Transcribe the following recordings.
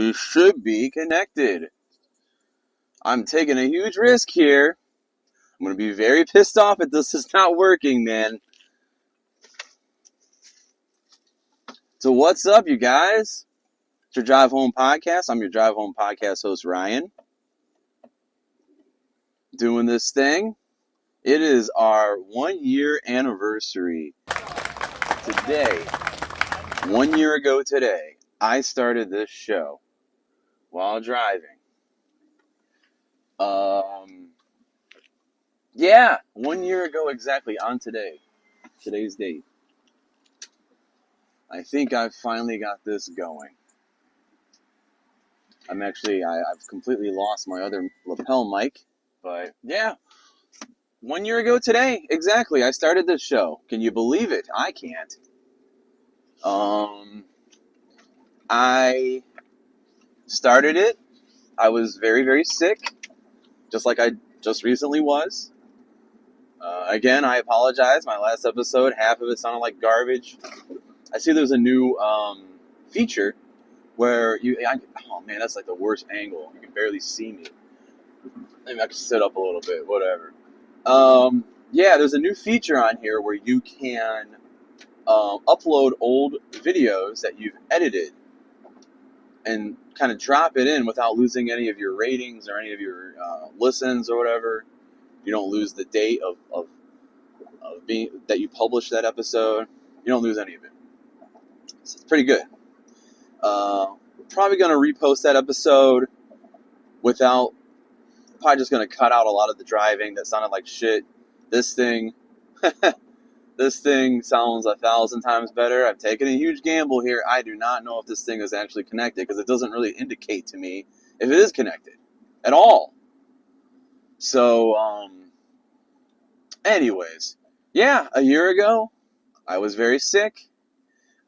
You should be connected. I'm taking a huge risk here. I'm going to be very pissed off if this is not working, man. So what's up, you guys? It's your Drive Home Podcast. I'm your Drive Home Podcast host, Ryan. Doing this thing. It is our 1 year anniversary today. 1 year ago today, I started this show while driving. Yeah, 1 year ago exactly on today's date. I think I've finally got this going. I've completely lost my other lapel mic, but yeah, 1 year ago today, exactly, I started this show. Can you believe it? I can't. I started it. I was very, very sick, just like I just recently was. Again, I apologize. My last episode, half of it sounded like garbage. I see there's a new feature where oh man, that's like the worst angle. You can barely see me. Maybe I can sit up a little bit, whatever. Yeah, there's a new feature on here where you can upload old videos that you've edited and kind of drop it in without losing any of your ratings or any of your listens or whatever. You don't lose the date of being that you published that episode. You don't lose any of it. So it's pretty good. Probably going to repost that episode without. Probably just going to cut out a lot of the driving that sounded like shit. This thing sounds 1,000 times better. I've taken a huge gamble here. I do not know if this thing is actually connected because it doesn't really indicate to me if it is connected at all. So, anyways, yeah, a year ago, I was very sick.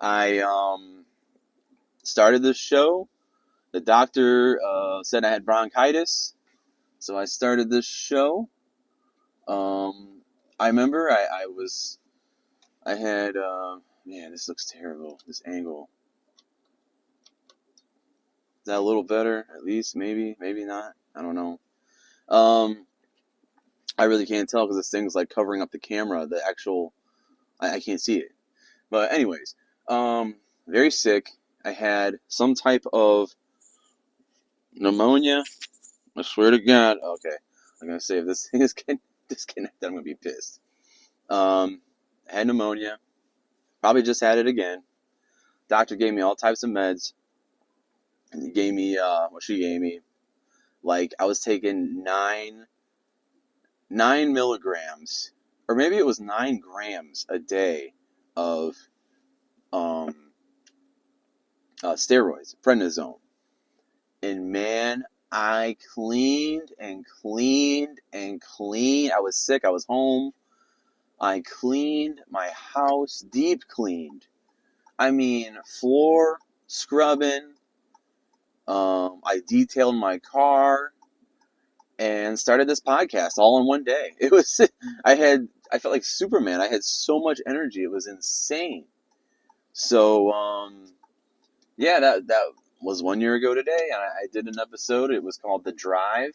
I started this show. The doctor said I had bronchitis, so I started this show. I remember I had, man, this looks terrible, this angle. Is that a little better? At least, maybe not. I don't know. I really can't tell because this thing's like covering up the camera. The actual, I can't see it. But anyways, very sick. I had some type of pneumonia. I swear to God. Okay, I'm gonna say if this thing is disconnected, I'm gonna be pissed. I had pneumonia. Probably just had it again. Doctor gave me all types of meds. And he gave me, she gave me, like, I was taking 9 milligrams, or maybe it was 9 grams a day of steroids, prednisone. And man, I cleaned and cleaned and cleaned. I was sick. I was home. I cleaned my house, deep cleaned. I mean, floor scrubbing. I detailed my car and started this podcast all in one day. It was, I felt like Superman. I had so much energy. It was insane. So, yeah, that was 1 year ago today. And I did an episode. It was called The Drive.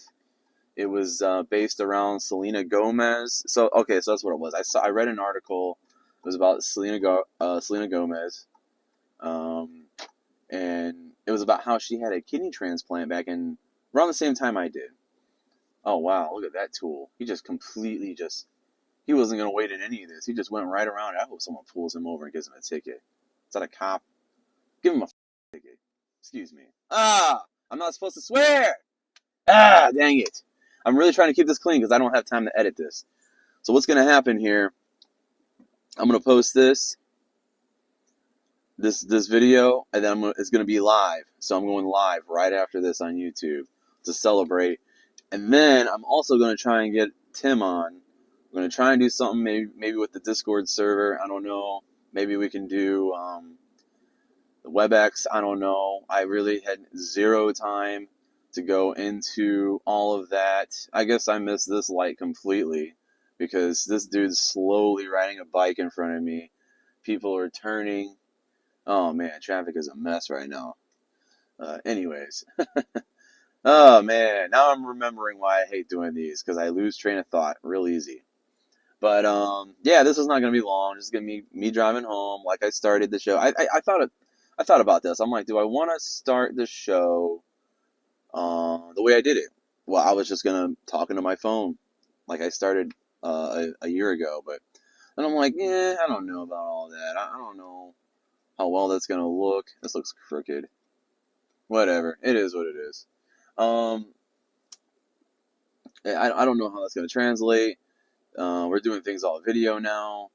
It was based around Selena Gomez. So that's what it was. I read an article. It was about Selena Gomez. And it was about how she had a kidney transplant back in around the same time I did. Oh, wow, look at that tool. He just completely he wasn't going to wait in any of this. He just went right around. I hope someone pulls him over and gives him a ticket. Is that a cop? Give him a ticket. Excuse me. I'm not supposed to swear. Dang it. I'm really trying to keep this clean because I don't have time to edit this. So what's going to happen here, I'm going to post this video, and then it's going to be live. So I'm going live right after this on YouTube to celebrate. And then I'm also going to try and get Tim on. I'm going to try and do something maybe with the Discord server. I don't know. Maybe we can do the WebEx. I don't know. I really had zero time to go into all of that. I guess I missed this light completely because this dude's slowly riding a bike in front of me. People are turning. Oh man, traffic is a mess right now. Anyways. Oh man, now I'm remembering why I hate doing these because I lose train of thought real easy. But yeah, this is not gonna be long. It's gonna be me driving home. Like I started the show. I thought about this. I'm like, do I want to start the show the way I did it? Well, I was just gonna talk into my phone, like I started a year ago. But then I'm like, yeah, I don't know about all that. I don't know how well that's gonna look. This looks crooked. Whatever. It is what it is. Um, I don't know how that's gonna translate. We're doing things all video now.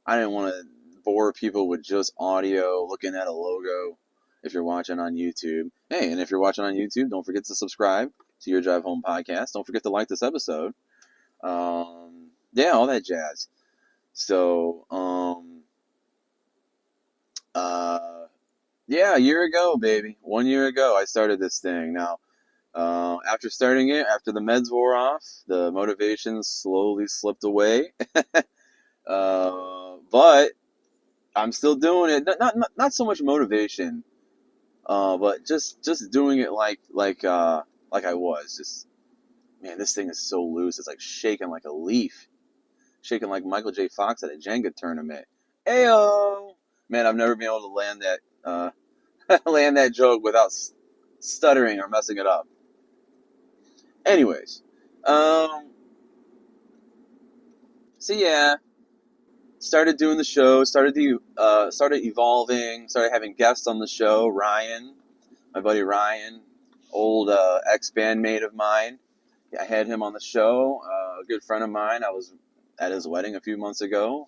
I didn't want to bore people with just audio, looking at a logo. If you're watching on YouTube, hey, and if you're watching on YouTube, don't forget to subscribe to Your Drive Home podcast. Don't forget to like this episode. Yeah, all that jazz. So, yeah, a year ago, baby, 1 year ago, I started this thing. Now, after starting it, after the meds wore off, the motivation slowly slipped away. But I'm still doing it. Not so much motivation, but just doing it like I was. Just man, this thing is so loose. It's like shaking like a leaf, shaking like Michael J. Fox at a Jenga tournament. Ayo, man, I've never been able to land that land that joke without stuttering or messing it up. Anyways, um, so yeah, started doing the show, started evolving, started having guests on the show. Ryan, my buddy Ryan, old ex bandmate of mine. I had him on the show. A good friend of mine. I was at his wedding a few months ago.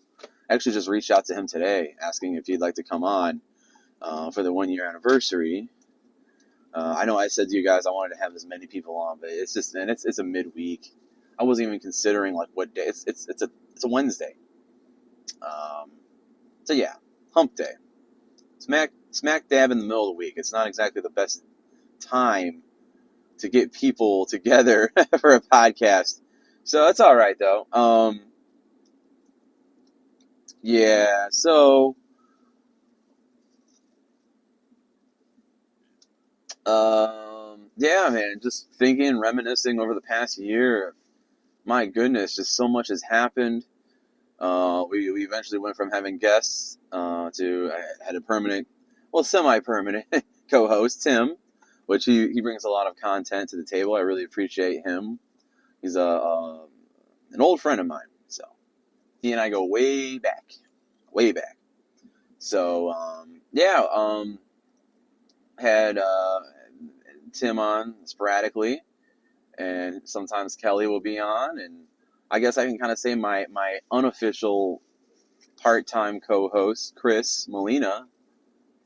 I actually just reached out to him today, asking if he'd like to come on for the 1 year anniversary. I know I said to you guys I wanted to have as many people on, but it's just and it's a midweek. I wasn't even considering like what day. It's a Wednesday. Um, so yeah, hump day. Smack dab in the middle of the week. It's not exactly the best time to get people together for a podcast. So that's all right though. Yeah. So yeah, man. Just thinking, reminiscing over the past year. My goodness, just so much has happened. We eventually went from having guests to I had a permanent, well, semi-permanent co-host, Tim, which he brings a lot of content to the table. I really appreciate him. He's an old friend of mine, so he and I go way back, way back. So yeah, had Tim on sporadically, and sometimes Kelly will be on, and I guess I can kind of say my unofficial part-time co-host Chris Molina.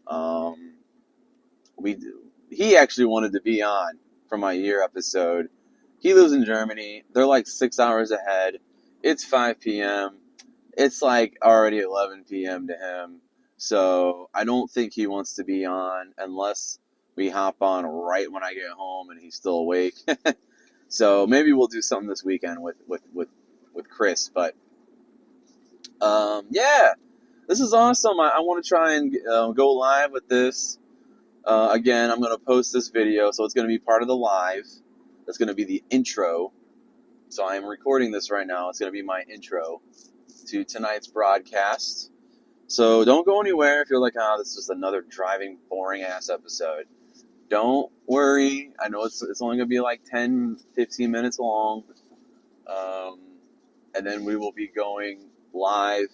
Um, we he actually wanted to be on for my year episode. He lives in Germany. They're like 6 hours ahead. It's 5 p.m. It's like already 11 p.m. to him. So I don't think he wants to be on unless we hop on right when I get home and he's still awake. So maybe we'll do something this weekend with Chris. But yeah, this is awesome. I want to try and go live with this. Again, I'm going to post this video, so it's going to be part of the live. That's going to be the intro. So I am recording this right now. It's going to be my intro to tonight's broadcast. So don't go anywhere if you're like, oh, this is just another driving, boring-ass episode. Don't worry. I know it's only going to be like 10, 15 minutes long. And then we will be going live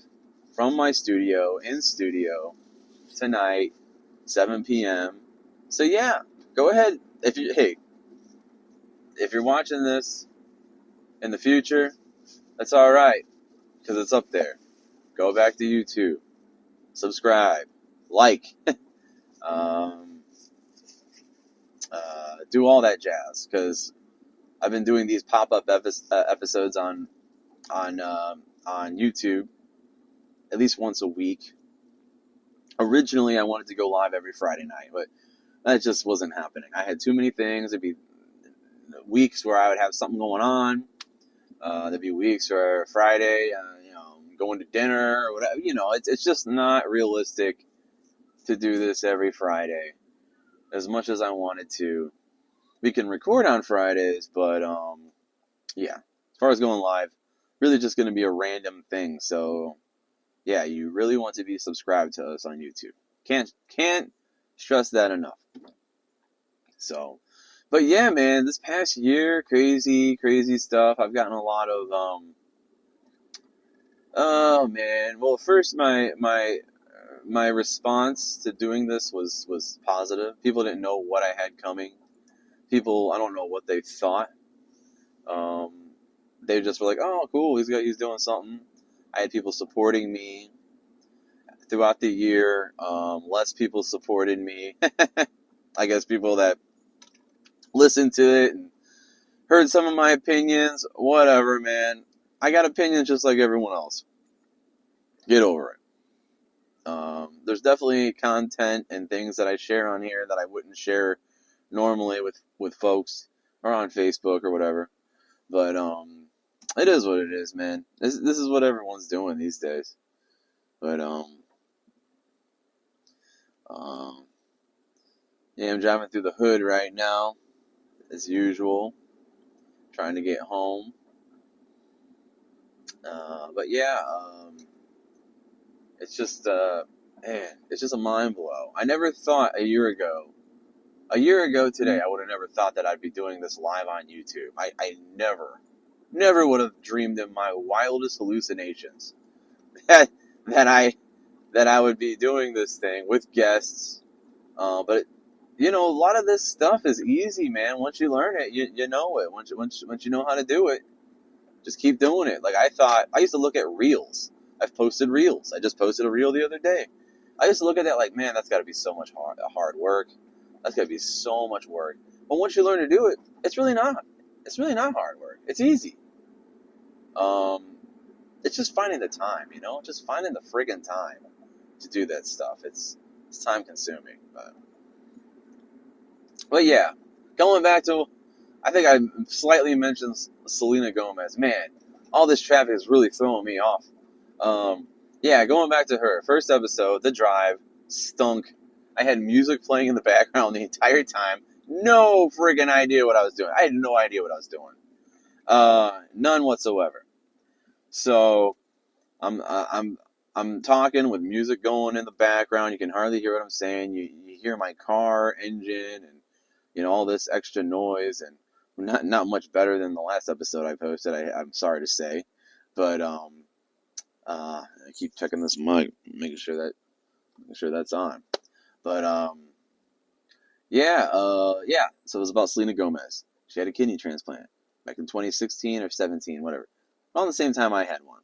from my studio, in studio, tonight, 7 p.m. So yeah, go ahead. If you're watching this in the future, that's all right, because it's up there. Go back to YouTube, subscribe, like, um, do all that jazz. Because I've been doing these pop-up episodes on YouTube at least once a week. Originally, I wanted to go live every Friday night, but that just wasn't happening. I had too many things. There'd be weeks where I would have something going on. There'd be weeks where Friday, going to dinner or whatever. It's just not realistic to do this every Friday. as much as I wanted to. We can record on Fridays, but yeah, as far as going live, really just going to be a random thing. So yeah, you really want to be subscribed to us on YouTube. Can't stress that enough. So, but yeah, man, this past year, crazy stuff. I've gotten a lot of oh man. Well, first my response to doing this was positive. People didn't know what I had coming. People, I don't know what they thought. Um, they just were like, "Oh, cool, he's doing something." I had people supporting me throughout the year. Less people supported me. I guess people that listened to it and heard some of my opinions. Whatever, man. I got opinions just like everyone else. Get over it. There's definitely content and things that I share on here that I wouldn't share normally with folks or on Facebook or whatever. But it is what it is, man. This is what everyone's doing these days. But yeah, I'm driving through the hood right now, as usual, trying to get home. But yeah, it's just man, it's just a mind blow. I never thought a year ago today, I would have never thought that I'd be doing this live on YouTube. I never would have dreamed in my wildest hallucinations that I would be doing this thing with guests. But you know, a lot of this stuff is easy, man. Once you learn it, you know it. Once you know how to do it, just keep doing it. Like I used to look at reels. I've posted reels. I just posted a reel the other day. I used to look at that like, man, that's got to be so much hard work. That's got to be so much work. But once you learn to do it, it's really not. It's really not hard work. It's easy. Um, it's just finding the time, you know, just finding the friggin' time to do that stuff. It's time consuming, but yeah, going back to, I think I slightly mentioned Selena Gomez. Man, all this traffic is really throwing me off. Yeah, going back to her first episode, The Drive stunk. I had music playing in the background the entire time. No friggin' idea what I was doing. I had no idea what I was doing. None whatsoever. So I'm talking with music going in the background. You can hardly hear what I'm saying. You hear my car engine and all this extra noise, and not much better than the last episode I posted. I'm sorry to say, but I keep checking this mic, making sure that's on. But yeah. So it was about Selena Gomez. She had a kidney transplant back in 2016 or 17, whatever. Around the same time I had one.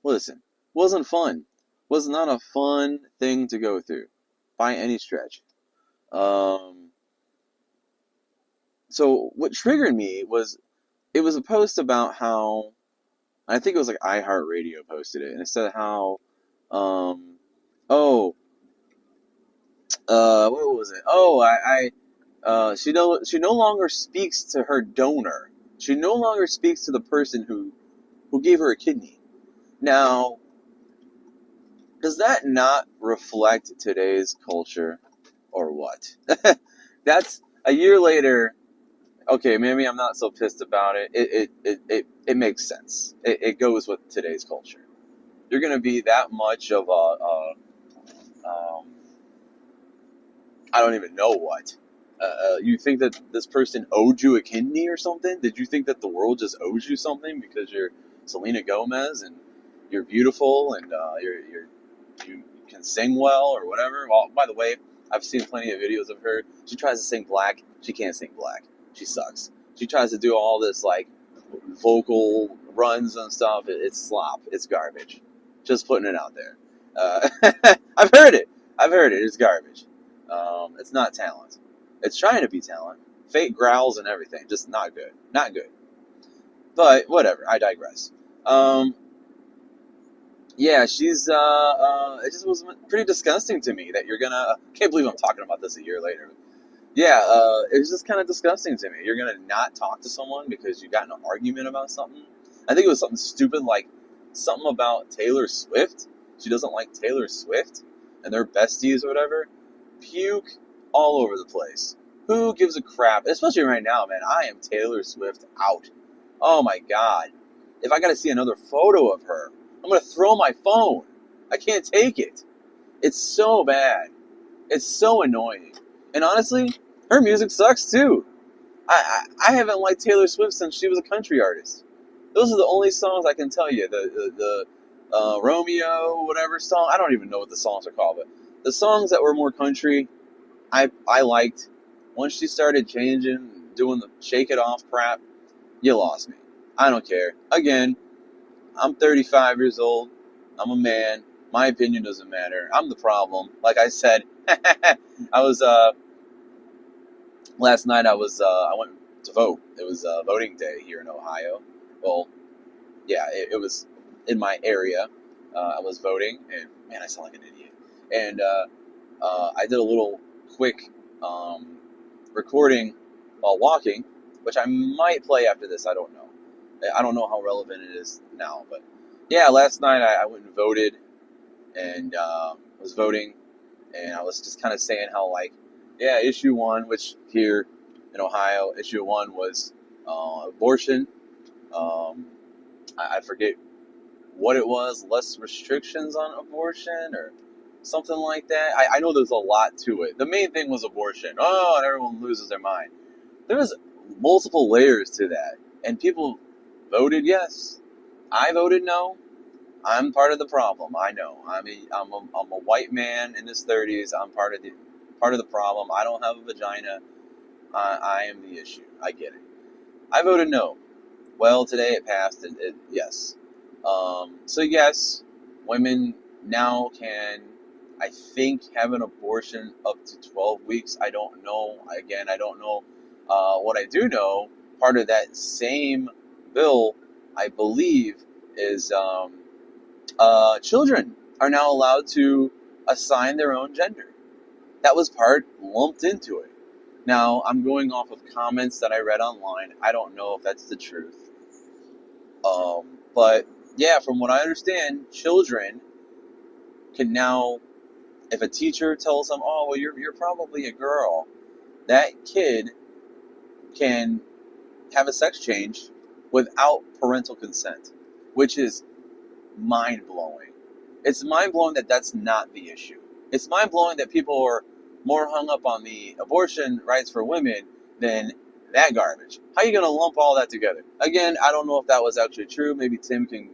Listen, wasn't fun. Was not a fun thing to go through by any stretch. So what triggered me was, it was a post about how, I think it was like iHeartRadio posted it, and it said how, oh, what was it? Oh, she no longer speaks to her donor. She no longer speaks to the person who gave her a kidney. Now, does that not reflect today's culture, or what? That's a year later. Okay, maybe I'm not so pissed about it. It makes sense. It goes with today's culture. You're gonna be that much of I don't even know what. You think that this person owed you a kidney or something? Did you think that the world just owes you something because you're Selena Gomez and you're beautiful and you can sing well or whatever? Well, by the way, I've seen plenty of videos of her. She tries to sing black. She can't sing black. She sucks. She tries to do all this like vocal runs and stuff. It's slop. It's garbage. Just putting it out there. I've heard it. It's garbage. It's not talent. It's trying to be talent. Fake growls and everything. Just not good. Not good. But whatever. I digress. Yeah, she's, it just was pretty disgusting to me that you're gonna, can't believe I'm talking about this a year later. Yeah, it was just kind of disgusting to me. You're gonna not talk to someone because you got in an argument about something. I think it was something stupid like something about Taylor Swift. She doesn't like Taylor Swift, and they're besties or whatever. Puke all over the place. Who gives a crap? Especially right now, man. I am Taylor Swift out. Oh my God. If I gotta see another photo of her, I'm gonna throw my phone. I can't take it. It's so bad. It's so annoying. And honestly, her music sucks too. I haven't liked Taylor Swift since she was a country artist. Those are the only songs I can tell you. The Romeo, whatever song. I don't even know what the songs are called, but the songs that were more country, I liked. Once she started changing, doing the shake it off crap, you lost me. I don't care. Again, I'm 35 years old. I'm a man. My opinion doesn't matter. I'm the problem. Like I said, I was last night. I went to vote. It was voting day here in Ohio. Well, yeah, it was in my area. I was voting, and man, I sound like an idiot. And I did a little quick recording while walking, which I might play after this. I don't know. I don't know how relevant it is now, but yeah, last night I went and voted, and was voting, and I was just kind of saying how, like, yeah, issue one, which here in Ohio, issue one was abortion. Um, I forget what it was, less restrictions on abortion or something like that. I know there's a lot to it. The main thing was abortion. Oh, and everyone loses their mind. There was multiple layers to that, and people voted yes. I voted no. I'm part of the problem. I know. I'm a white man in his 30s. I'm part of the problem. I don't have a vagina. I am the issue. I get it. I voted no. Well, today it passed. Yes. So yes, women now can, I think, have an abortion up to 12 weeks. I don't know. Again, I don't know. What I do know, part of that same bill, I believe, is children are now allowed to assign their own gender. That was part lumped into it. Now, I'm going off of comments that I read online. I don't know if that's the truth. But yeah, from what I understand, children can now, if a teacher tells them, "Oh, well, you're probably a girl," that kid can have a sex change without parental consent, which is mind blowing. It's mind blowing that that's not the issue. It's mind blowing that people are more hung up on the abortion rights for women than that garbage. How are you going to lump all that together? Again, I don't know if that was actually true. Maybe Tim can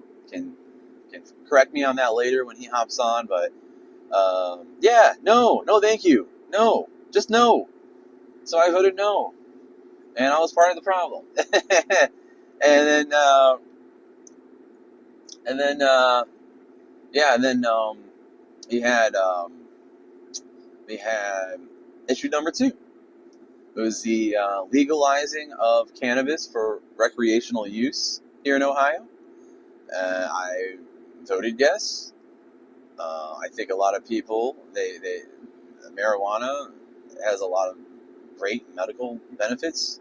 correct me on that later when he hops on. But yeah, no, thank you, no, just no. So I voted no, and I was part of the problem. and then and then yeah, and then we had we had issue number two. It was the legalizing of cannabis for recreational use here in Ohio. I voted yes. I think a lot of people, marijuana has a lot of great medical benefits,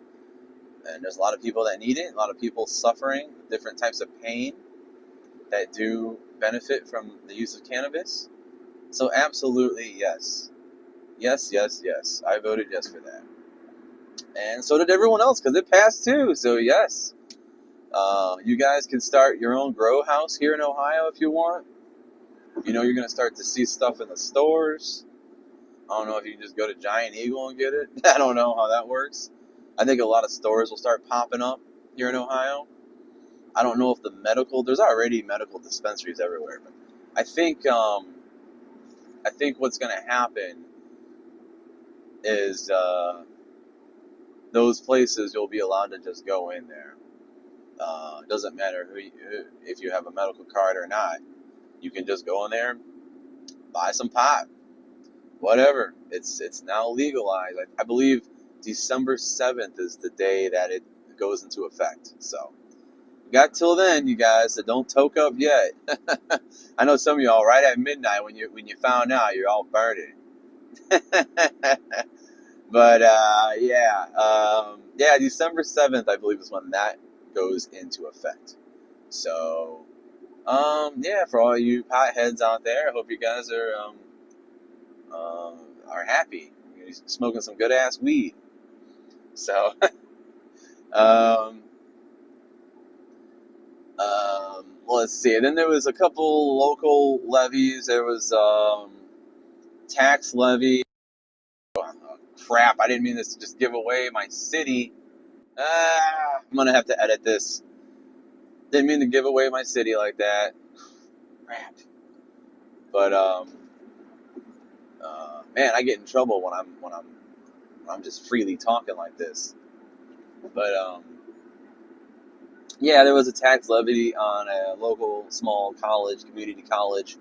and there's a lot of people that need it. A lot of people suffering different types of pain that do benefit from the use of cannabis. So absolutely yes. Yes, yes, yes. I voted yes for that. And so did everyone else because it passed too. So yes. You guys can start your own grow house here in Ohio if you want. You know, you're going to start to see stuff in the stores. I don't know if you can just go to Giant Eagle and get it. I don't know how that works. I think a lot of stores will start popping up here in Ohio. I don't know if there's already medical dispensaries everywhere, but I think what's going to happen is those places you'll be allowed to just go in there. It doesn't matter if you have a medical card or not. You can just go in there, buy some pot, whatever. It's now legalized. I believe December 7th is the day that it goes into effect. So we got till then, you guys. So don't toke up yet. I know some of y'all right at midnight when you found out, you're all burning. But yeah, December 7th, I believe, is when that goes into effect. So yeah, for all you potheads out there, I hope you guys are happy. He's smoking some good ass weed. So, um, let's see. And then there was a couple local levies. There was tax levy. Oh, crap! I didn't mean this to just give away my city. I'm gonna have to edit this. Didn't mean to give away my city like that. Crap. But man, I get in trouble when I'm just freely talking like this. But yeah, there was a tax levy on a local small college, community college,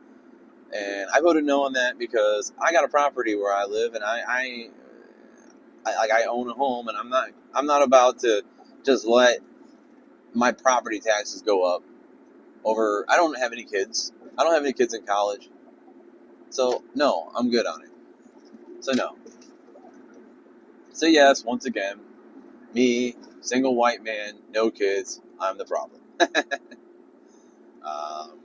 and I voted no on that because I got a property where I live, and I own a home, and I'm not about to just let my property taxes go up over. I don't have any kids. I don't have any kids in college, so no, I'm good on it. So no. So yes, once again, me, single white man, no kids, I'm the problem. um,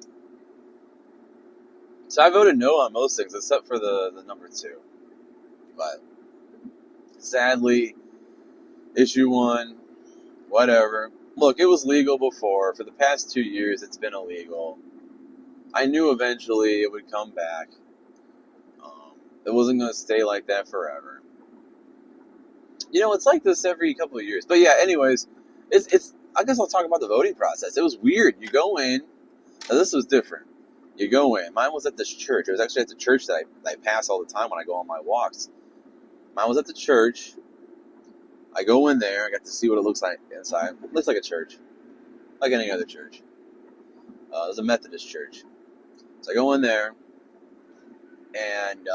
so I voted no on most things except for the number two. But sadly, issue one, whatever. Look, it was legal before. For the past 2 years, it's been illegal. I knew eventually it would come back. It wasn't going to stay like that forever. It's like this every couple of years. But yeah, anyways, it's. I guess I'll talk about the voting process. It was weird. You go in. Now this was different. You go in. Mine was at this church. It was actually at the church that I pass all the time when I go on my walks. Mine was at the church. I go in there. I got to see what it looks like inside. It looks like a church, like any other church. It was a Methodist church. So I go in there, and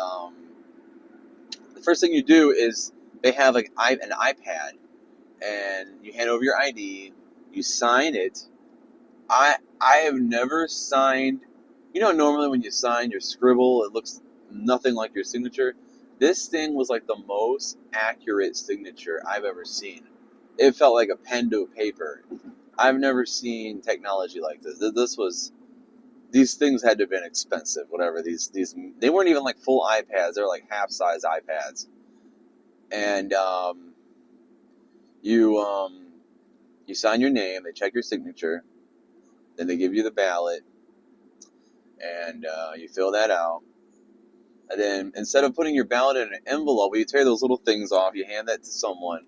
the first thing you do is they have like an iPad, and you hand over your ID. You sign it. I have never signed. Normally when you sign your scribble, it looks nothing like your signature. This thing was like the most accurate signature I've ever seen. It felt like a pen to a paper. I've never seen technology like this. These things had to have been expensive. Whatever these they weren't even like full iPads. They were like half size iPads. And you sign your name. They check your signature. Then they give you the ballot, and you fill that out. And then instead of putting your ballot in an envelope, you tear those little things off. You hand that to someone,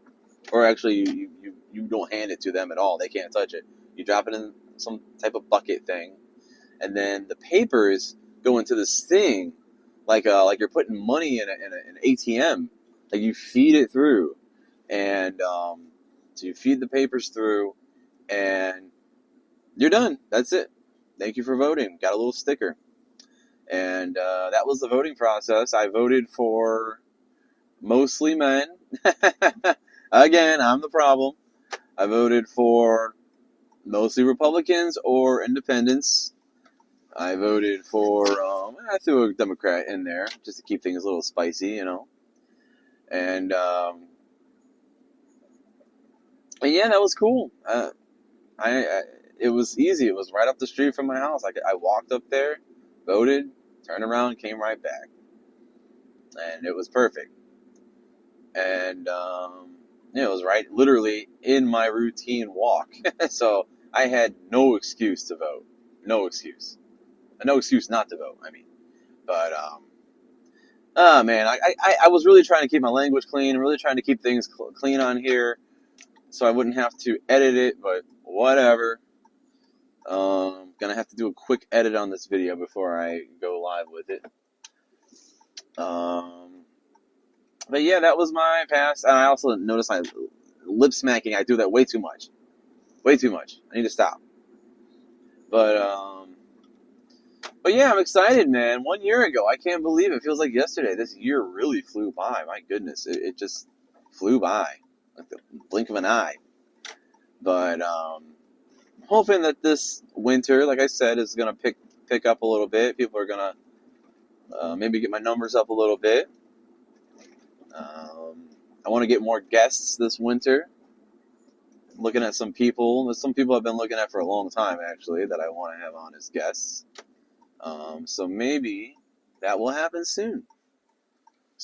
or actually you don't hand it to them at all. They can't touch it. You drop it in some type of bucket thing, and then the papers go into this thing, like you're putting money in an ATM. Like you feed it through, and so you feed the papers through, and you're done. That's it. Thank you for voting. Got a little sticker. And that was the voting process. I voted for mostly men. Again, I'm the problem. I voted for mostly Republicans or independents. I voted for, I threw a Democrat in there just to keep things a little spicy, And yeah, that was cool. It was easy. It was right up the street from my house. I walked up there, voted, turned around, came right back. And it was perfect. And it was right, literally in my routine walk. So I had no excuse to vote. No excuse. No excuse not to vote, I mean. But, oh man, I was really trying to keep my language clean, really trying to keep things clean on here so I wouldn't have to edit it, but whatever. Gonna have to do a quick edit on this video before I go live with it. But yeah, that was my past. And I also noticed my lip smacking. I do that way too much. Way too much. I need to stop. But yeah, I'm excited, man. 1 year ago, I can't believe it. It feels like yesterday. This year really flew by. My goodness, it just flew by like the blink of an eye. But hoping that this winter, like I said, is gonna pick up a little bit. People are gonna maybe get my numbers up a little bit. I want to get more guests this winter. I'm looking at some people. There's some people I've been looking at for a long time, actually, that I want to have on as guests. So maybe that will happen soon.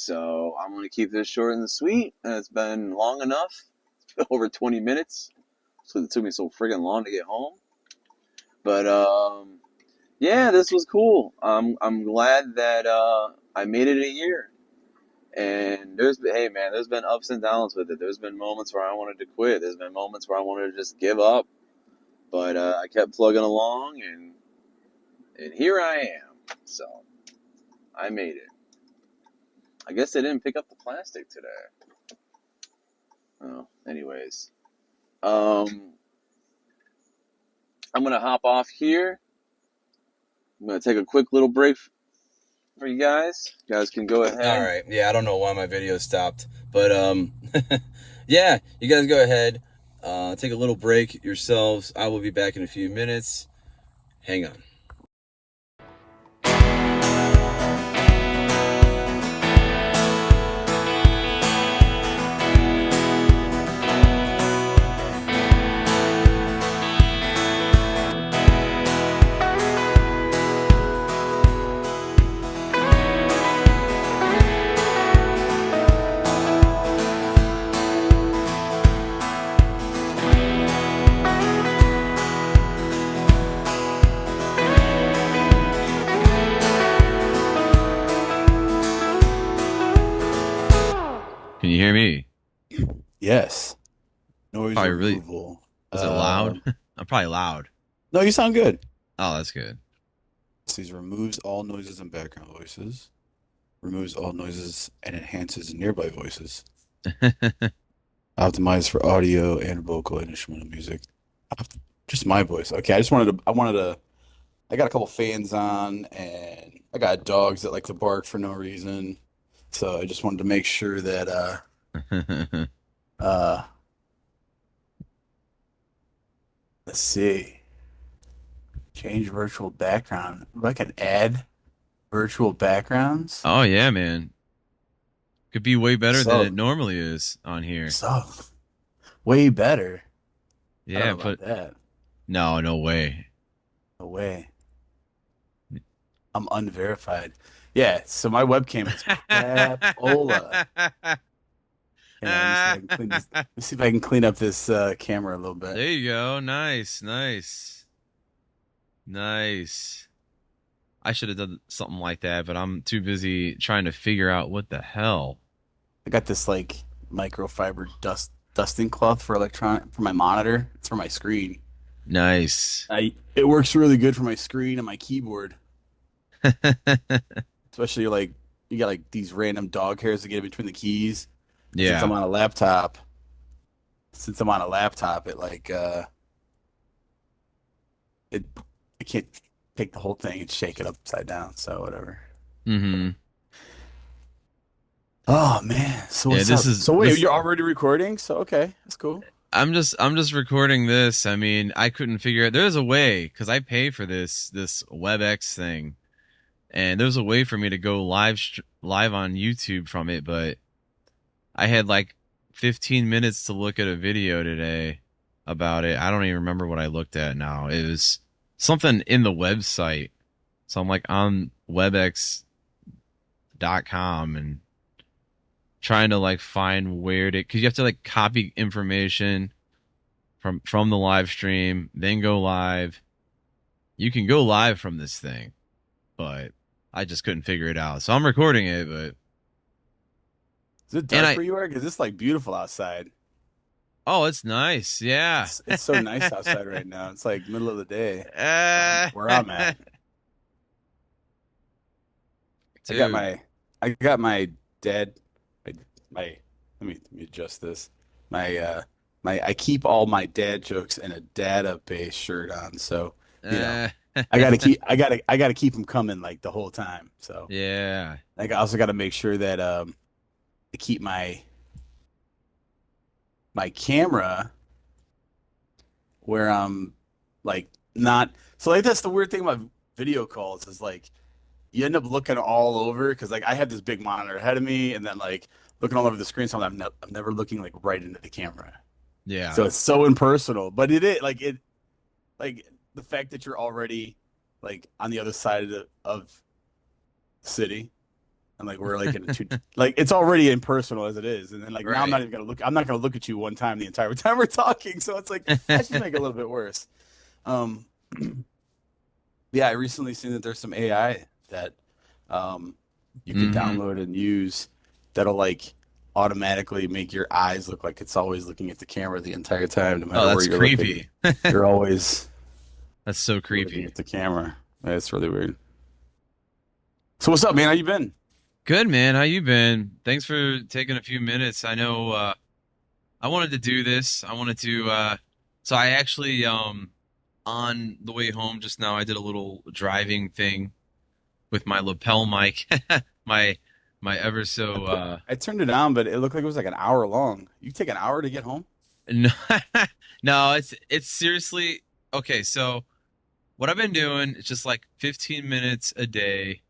So I'm going to keep this short and sweet. It's been long enough, over 20 minutes. So it took me so friggin' long to get home. But yeah, this was cool. I'm glad that I made it a year. And hey man, there's been ups and downs with it. There's been moments where I wanted to quit. There's been moments where I wanted to just give up. But I kept plugging along, and here I am. So I made it. I guess they didn't pick up the plastic today. Oh, anyways, um, I'm gonna hop off here. I'm gonna take a quick little break for you guys. You guys can go All ahead. right. Yeah, I don't know why my video stopped, but yeah, you guys go ahead. Take a little break yourselves. I will be back in a few minutes. Hang on. Can you hear me? Yes. Noise Probably really. removal. Was it loud? I'm probably loud. No, you sound good. Oh, that's good. Says removes all noises and background voices. Removes all noises and enhances nearby voices. Optimized for audio and vocal and instrumental music. Just my voice. Okay, I got a couple fans on and I got dogs that like to bark for no reason. So I just wanted to make sure that uh let's see. Change virtual background. I can add virtual backgrounds. Oh yeah, man. Could be way better than it So, normally is on here. so way better. I don't Yeah, know about but that. no, no way. No way. I'm unverified. Yeah, so my webcam is crapola. Hang on, let me see if I can clean this. Let me see if I can clean up this camera a little bit. There you go. Nice, nice, nice. I should have done something like that, but I'm too busy trying to figure out what the hell. I got this like microfiber dusting cloth for my monitor. It's for my screen. Nice. It works really good for my screen and my keyboard, especially like you got like these random dog hairs that get in between the keys. And Yeah. since I'm on a laptop, it I can't take the whole thing and shake it upside down. So whatever. Mm-hmm. Oh man, so Yeah, what's this up? is So wait, this you're already recording? So okay, that's cool. I'm just recording this. I mean, I couldn't figure it. There's a way because I pay for this WebEx thing, and there's a way for me to go live on YouTube from it, but I had like 15 minutes to look at a video today about it. I don't even remember what I looked at now. It was something in the website. So I'm like on webex.com and trying to like find where to, cause you have to like copy information from the live stream, then go live. You can go live from this thing, but I just couldn't figure it out. So I'm recording it, but Is it and dark I where you are? Because it's like beautiful outside. oh, it's nice. Yeah. It's so nice outside right now. It's like middle of the day uh, where I'm at. I got dude. my I got my dad my, my let me adjust this. My I keep all my dad jokes in a database shirt on, so you know Uh, I gotta keep them coming like the whole time. So yeah. like I also got to make sure that I keep my camera where I'm like not so like that's the weird thing about video calls is like you end up looking all over because like I have this big monitor ahead of me and then like looking all over the screen, so I'm never looking like right into the camera. Yeah. So it's so impersonal, but like the fact that you're already like on the other side of the city, and like we're like in a two, like it's already impersonal as it is, and then like now I'm not Right. even gonna look. I'm not gonna look at you one time the entire time we're talking. So it's like that's just make it a little bit worse. Um, yeah, I recently seen that there's some AI that you could Hmm. download and use that'll like automatically make your eyes look like it's always looking at the camera the entire time, no Oh, matter where that's you're looking. creepy. You're always That's so looking creepy. at the camera. That's really weird. So what's up, man? How you been? Good, man. How you been? Thanks for taking a few minutes. I know I wanted to do this. I wanted to so I actually on the way home just now I did a little driving thing with my lapel mic. My my ever so I turned it on, but it looked like it was like an hour long. You take an hour to get home? no, no, it's seriously okay, so what I've been doing is just like 15 minutes a day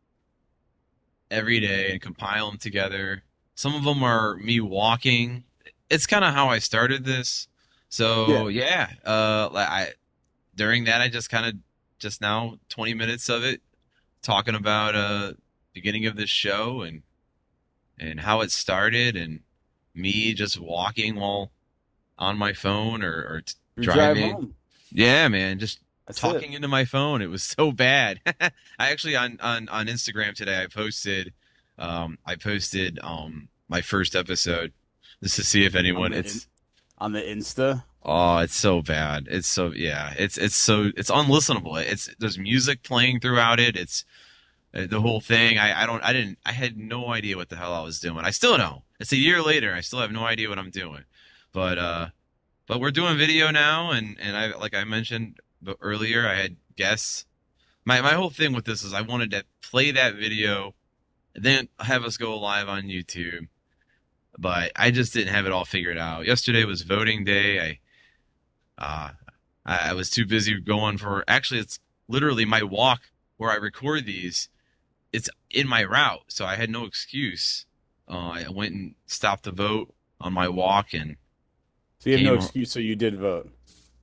every day and compile them together. Some of them are me walking. It's kind of how I started this. So Yeah. yeah, like I during that I just kind of just now 20 minutes of it talking about beginning of this show and how it started and me just walking while on my phone or Your drive driving. home. Yeah, man, just That's it. talking into my phone. It was so bad. I actually on Instagram today I posted my first episode just to see if On anyone the in it's on the Insta. oh it's so bad. It's so yeah. It's so it's unlistenable. It's there's music playing throughout it. It's the whole thing. I didn't I had no idea what the hell I was doing. I still don't. It's a year later. I still have no idea what I'm doing. But we're doing video now, and I like I mentioned earlier, I had guests. My whole thing with this is I wanted to play that video, and then have us go live on YouTube. But I just didn't have it all figured out. Yesterday was voting day. Uh, I was too busy going for. Actually, it's literally my walk where I record these. It's in my route, so I had no excuse. I went and stopped to vote on my walk and So you have no came. excuse, so you did vote.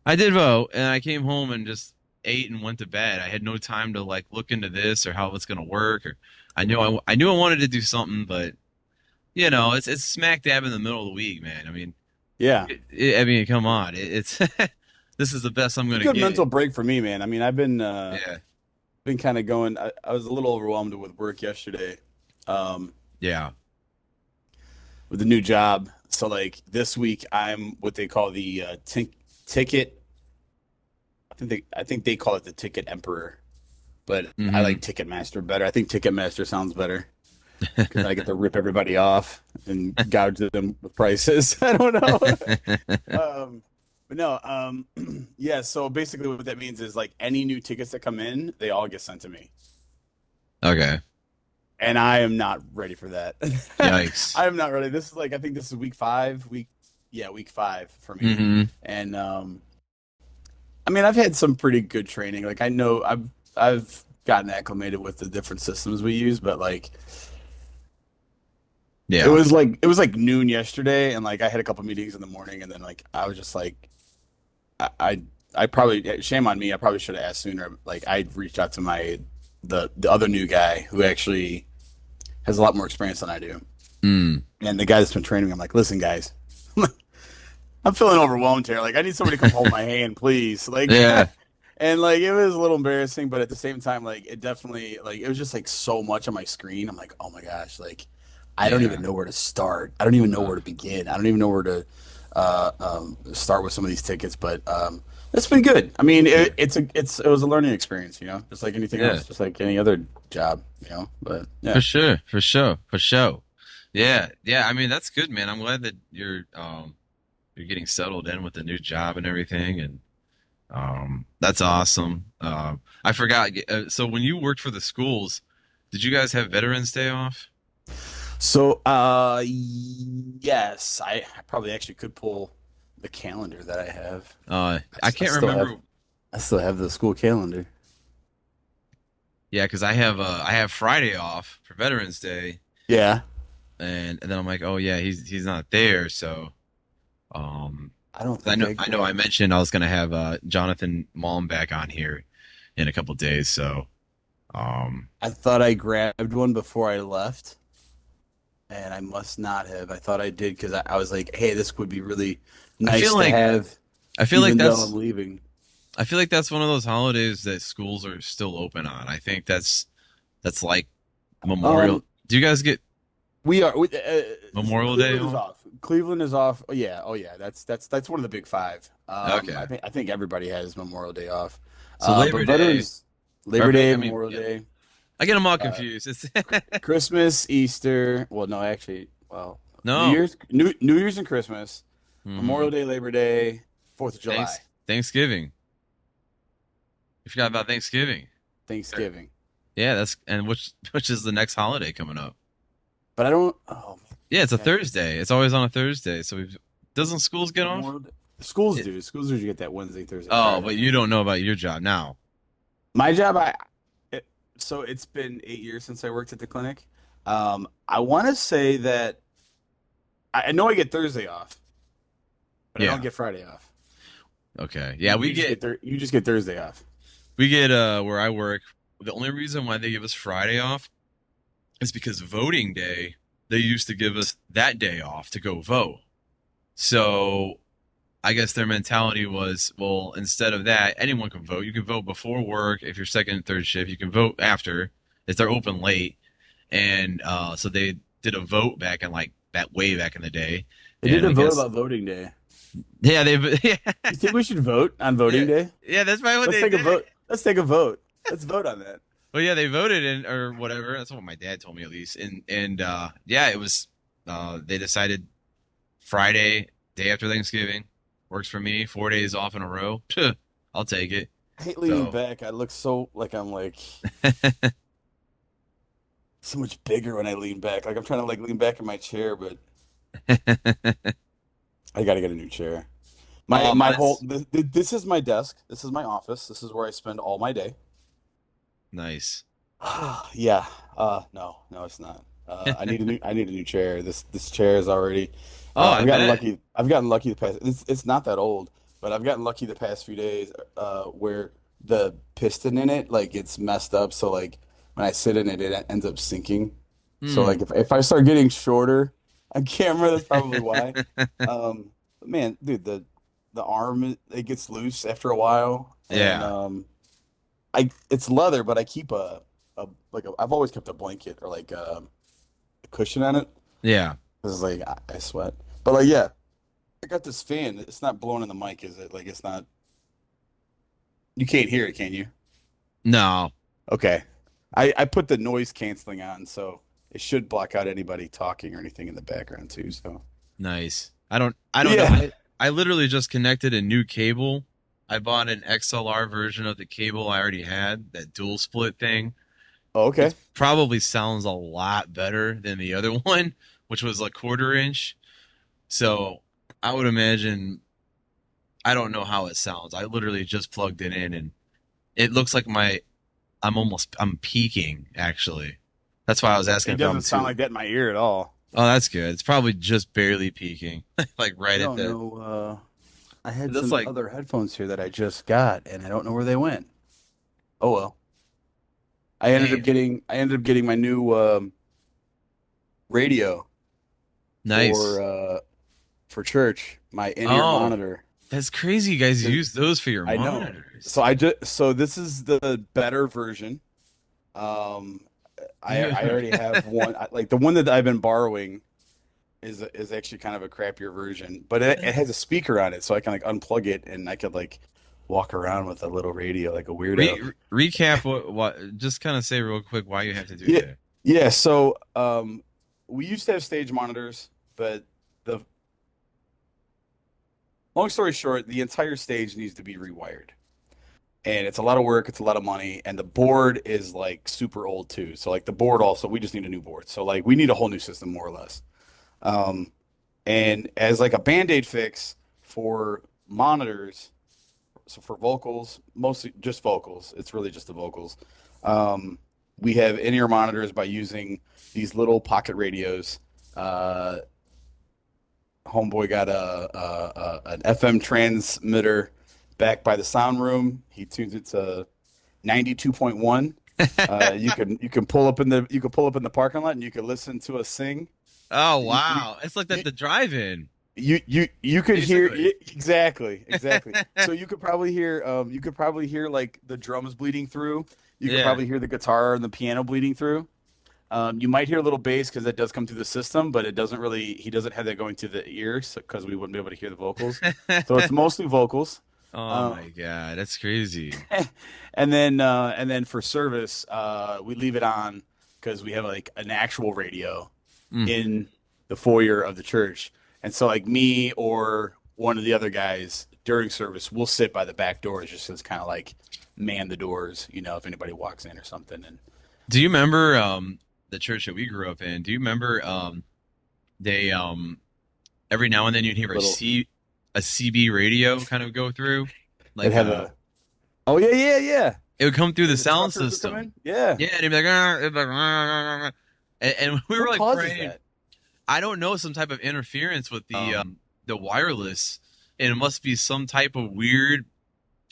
I did vote, and I came home and just ate and went to bed. I had no time to like look into this or how it's gonna work. Or I knew I wanted to do something, but it's smack dab in the middle of the week, man. I mean, Yeah. I mean, come on, it's this is the best I'm It's a gonna good mental get. break for me, man. I mean, I've Yeah, been kind of going. I was a little overwhelmed with work yesterday, um, yeah. with the new job. So like this week, I'm what they call the ticket. I think they call it the ticket emperor, but I Hmm. like Ticketmaster better. I think Ticketmaster sounds better because I get to rip everybody off and gouge them with prices. I don't know. But no, yeah. So basically, what that means is like any new tickets that come in, they all get sent to me, Okay. and I am not ready for that. Yikes. I am not ready. This is like I think this is week five. Yeah, week five for me. Hmm. And I mean, I've had some pretty good training. Like I know I've gotten acclimated with the different systems we use, but like Yeah. it was like noon yesterday, and like I had a couple meetings in the morning, and then like I was just like I I, I probably shame on me. I probably should have asked sooner. Like I reached out to the other new guy who actually has a lot more experience than I do, Mm. and the guy that's been training me. I'm like, listen, guys, I'm feeling overwhelmed here. Like I need somebody to come hold my hand, please. Like. Yeah. And like it was a little embarrassing, but at the same time, like it definitely like it was just like so much on my screen. I'm like, oh my gosh, like I don't even Yeah. know where to start. I don't even know Uh, where to begin. I don't even know where to start with some of these tickets. But it's been good. I mean, yeah. it was a learning experience, just like anything Yeah. else, just like any other job. But For yeah, sure, for sure, for sure. Yeah, yeah. I mean, that's good, man. I'm glad that you're getting settled in with the new job and everything, and that's awesome. I forgot. So when you worked for the schools, did you guys have Veterans Day off? so yes, I probably actually could pull the calendar that I have. I I can't still have remember. I still have the school calendar. Yeah, because I have Friday off for Veterans Day, Yeah. and then I'm like, oh yeah, he's not there, so um, I don't 'cause think I I know I grabbed. mentioned I was gonna have Jonathan Malm back on here in a couple days, so. Um, I thought I grabbed one before I left. and I must not have. I thought I did because I was like, hey, this would be really I feel nice to like have, I feel like even though that's I'm leaving. I feel like that's one of those holidays that schools are still open on. I think that's like Memorial. Um, Do you guys get we Memorial Day Cleveland is off? off. Cleveland is off. Oh yeah. That's one of the big five. Okay. I think everybody has Memorial Day off. So But Labor Day, Veterans, or Labor Day, I mean, Memorial yeah, Day, I get them all uh, confused. It's Christmas, Easter. Well, no, actually, no. New Year's and Christmas, Hmm. Memorial Day, Labor Day, Fourth of July, Thanksgiving. You forgot about Thanksgiving. Thanksgiving. Yeah, that's and which is the next holiday coming up. But I don't. Oh Yeah, it's a man, Thursday. It's always on a Thursday. So doesn't schools get off? Memorial Day. Schools It, do. Schools usually get that Wednesday, Thursday, oh, Friday. but you don't know about your job now. My job, it, so it's been 8 years since I worked at the clinic. I want to say that I know I get Thursday off, but I don't Yeah. get Friday off. Okay. Yeah, You just get you just get Thursday off. we get where I work. The only reason why they give us Friday off is because voting day, they used to give us that day off to go vote. So I guess their mentality was, well, instead of that, anyone can vote. You can vote before work if you're second and third shift. You can vote after if they're open late. And so they did a vote back in like that way back in the day. They did And a I vote guess about voting day. yeah, they yeah You think we should vote on yeah voting day? yeah that's probably what Let's they take a did. vote. Let's take a vote. Let's vote on that. Well, yeah, they voted in or whatever. That's what my dad told me at least. And yeah, it was they decided Friday, day after Thanksgiving, works for me. 4 days off in a row. I'll take it. I hate leaning So back. I look so like I'm like so much bigger when I lean back. Like I'm trying to like lean back in my chair, but I got to get a new chair. My whole mine's this is my desk. This is my office. This is where I spend all my day. nice. Yeah. No, it's not. I need a new chair. This chair is already. Oh, I I've gotten bet. lucky. I've gotten lucky the past. It's not that old, but I've gotten lucky the past few days. Where the piston in it like gets messed up. So like when I sit in it, it ends up sinking. So Hmm. like if I start getting shorter on camera, that's probably why. But man, dude, the arm it gets loose after a while, and Yeah. I it's leather, but I keep I've always kept a blanket or like a cushion on it Yeah. because like I sweat. But like yeah, I got this fan. It's not blowing in the mic, is it? Like it's not. You can't hear it, can you? No. Okay. I put the noise canceling on, so it should block out anybody talking or anything in the background too. So Nice. I don't know. yeah. I literally just connected a new cable. I bought an XLR version of the cable I already had, that dual split thing. Oh, It okay. probably sounds a lot better than the other one, which was a 1/4 inch. So I would imagine I don't know how it sounds. I literally just plugged it in and it looks like I'm peaking actually. That's why I was asking It if I'm doesn't sound too. like that in my ear at all. Oh, that's good. It's probably just barely peaking, like I right at don't the. know. I had That's some like other headphones here that I just got, and I don't know where they went. Oh well. dang, I ended up getting my new radio nice. for church, my in-ear Oh, monitor. that's crazy. You guys 'Cause use those for your I know. monitors. So this is the better version. Um, I already have one. Like the one that I've been borrowing is actually kind of a crappier version, but it has a speaker on it, so I can like unplug it and I could like walk around with a little radio like a weirdo. Recap what just kind of say real quick why you have to do Yeah, that. yeah. So we used to have stage monitors, but the long story short, the entire stage needs to be rewired. And it's a lot of work, it's a lot of money, and the board is like super old too. So like the board also, we just need a new board. So like we need a whole new system more or less. Um, and as like a band-aid fix for monitors, so for vocals, mostly just vocals, it's really just the vocals. Um, we have in-ear monitors by using these little pocket radios. Uh, Homeboy got an FM transmitter back by the sound room. He tunes it to 92.1. You can pull up in the parking lot and you can listen to us sing. Oh You wow, it's like that you the drive-in you could hear basically. exactly. So you could probably hear like the drums bleeding through. You could Yeah. probably hear the guitar and the piano bleeding through. You might hear a little bass because that does come through the system, but it doesn't really. He doesn't have that going to the ears because we wouldn't be able to hear the vocals. So it's mostly vocals. Oh Um, my god, that's crazy. and then for service, we leave it on because we have like an actual radio Mm. in the foyer of the church. And so like me or one of the other guys during service, we'll sit by the back doors just as kind of like man the doors, if anybody walks in or something. And Do you remember the church that we grew up in? Do you remember they every now and then you'd hear little a CB radio kind of go through, they'd like have a oh yeah. it would come through the Where the sound truckers would come system. in. Yeah. Yeah, and it'd be like, "Ah," it'd be like, "Ah," and we were What like causes praying. that? I don't know, some type of interference with the wireless, and it must be some type of weird.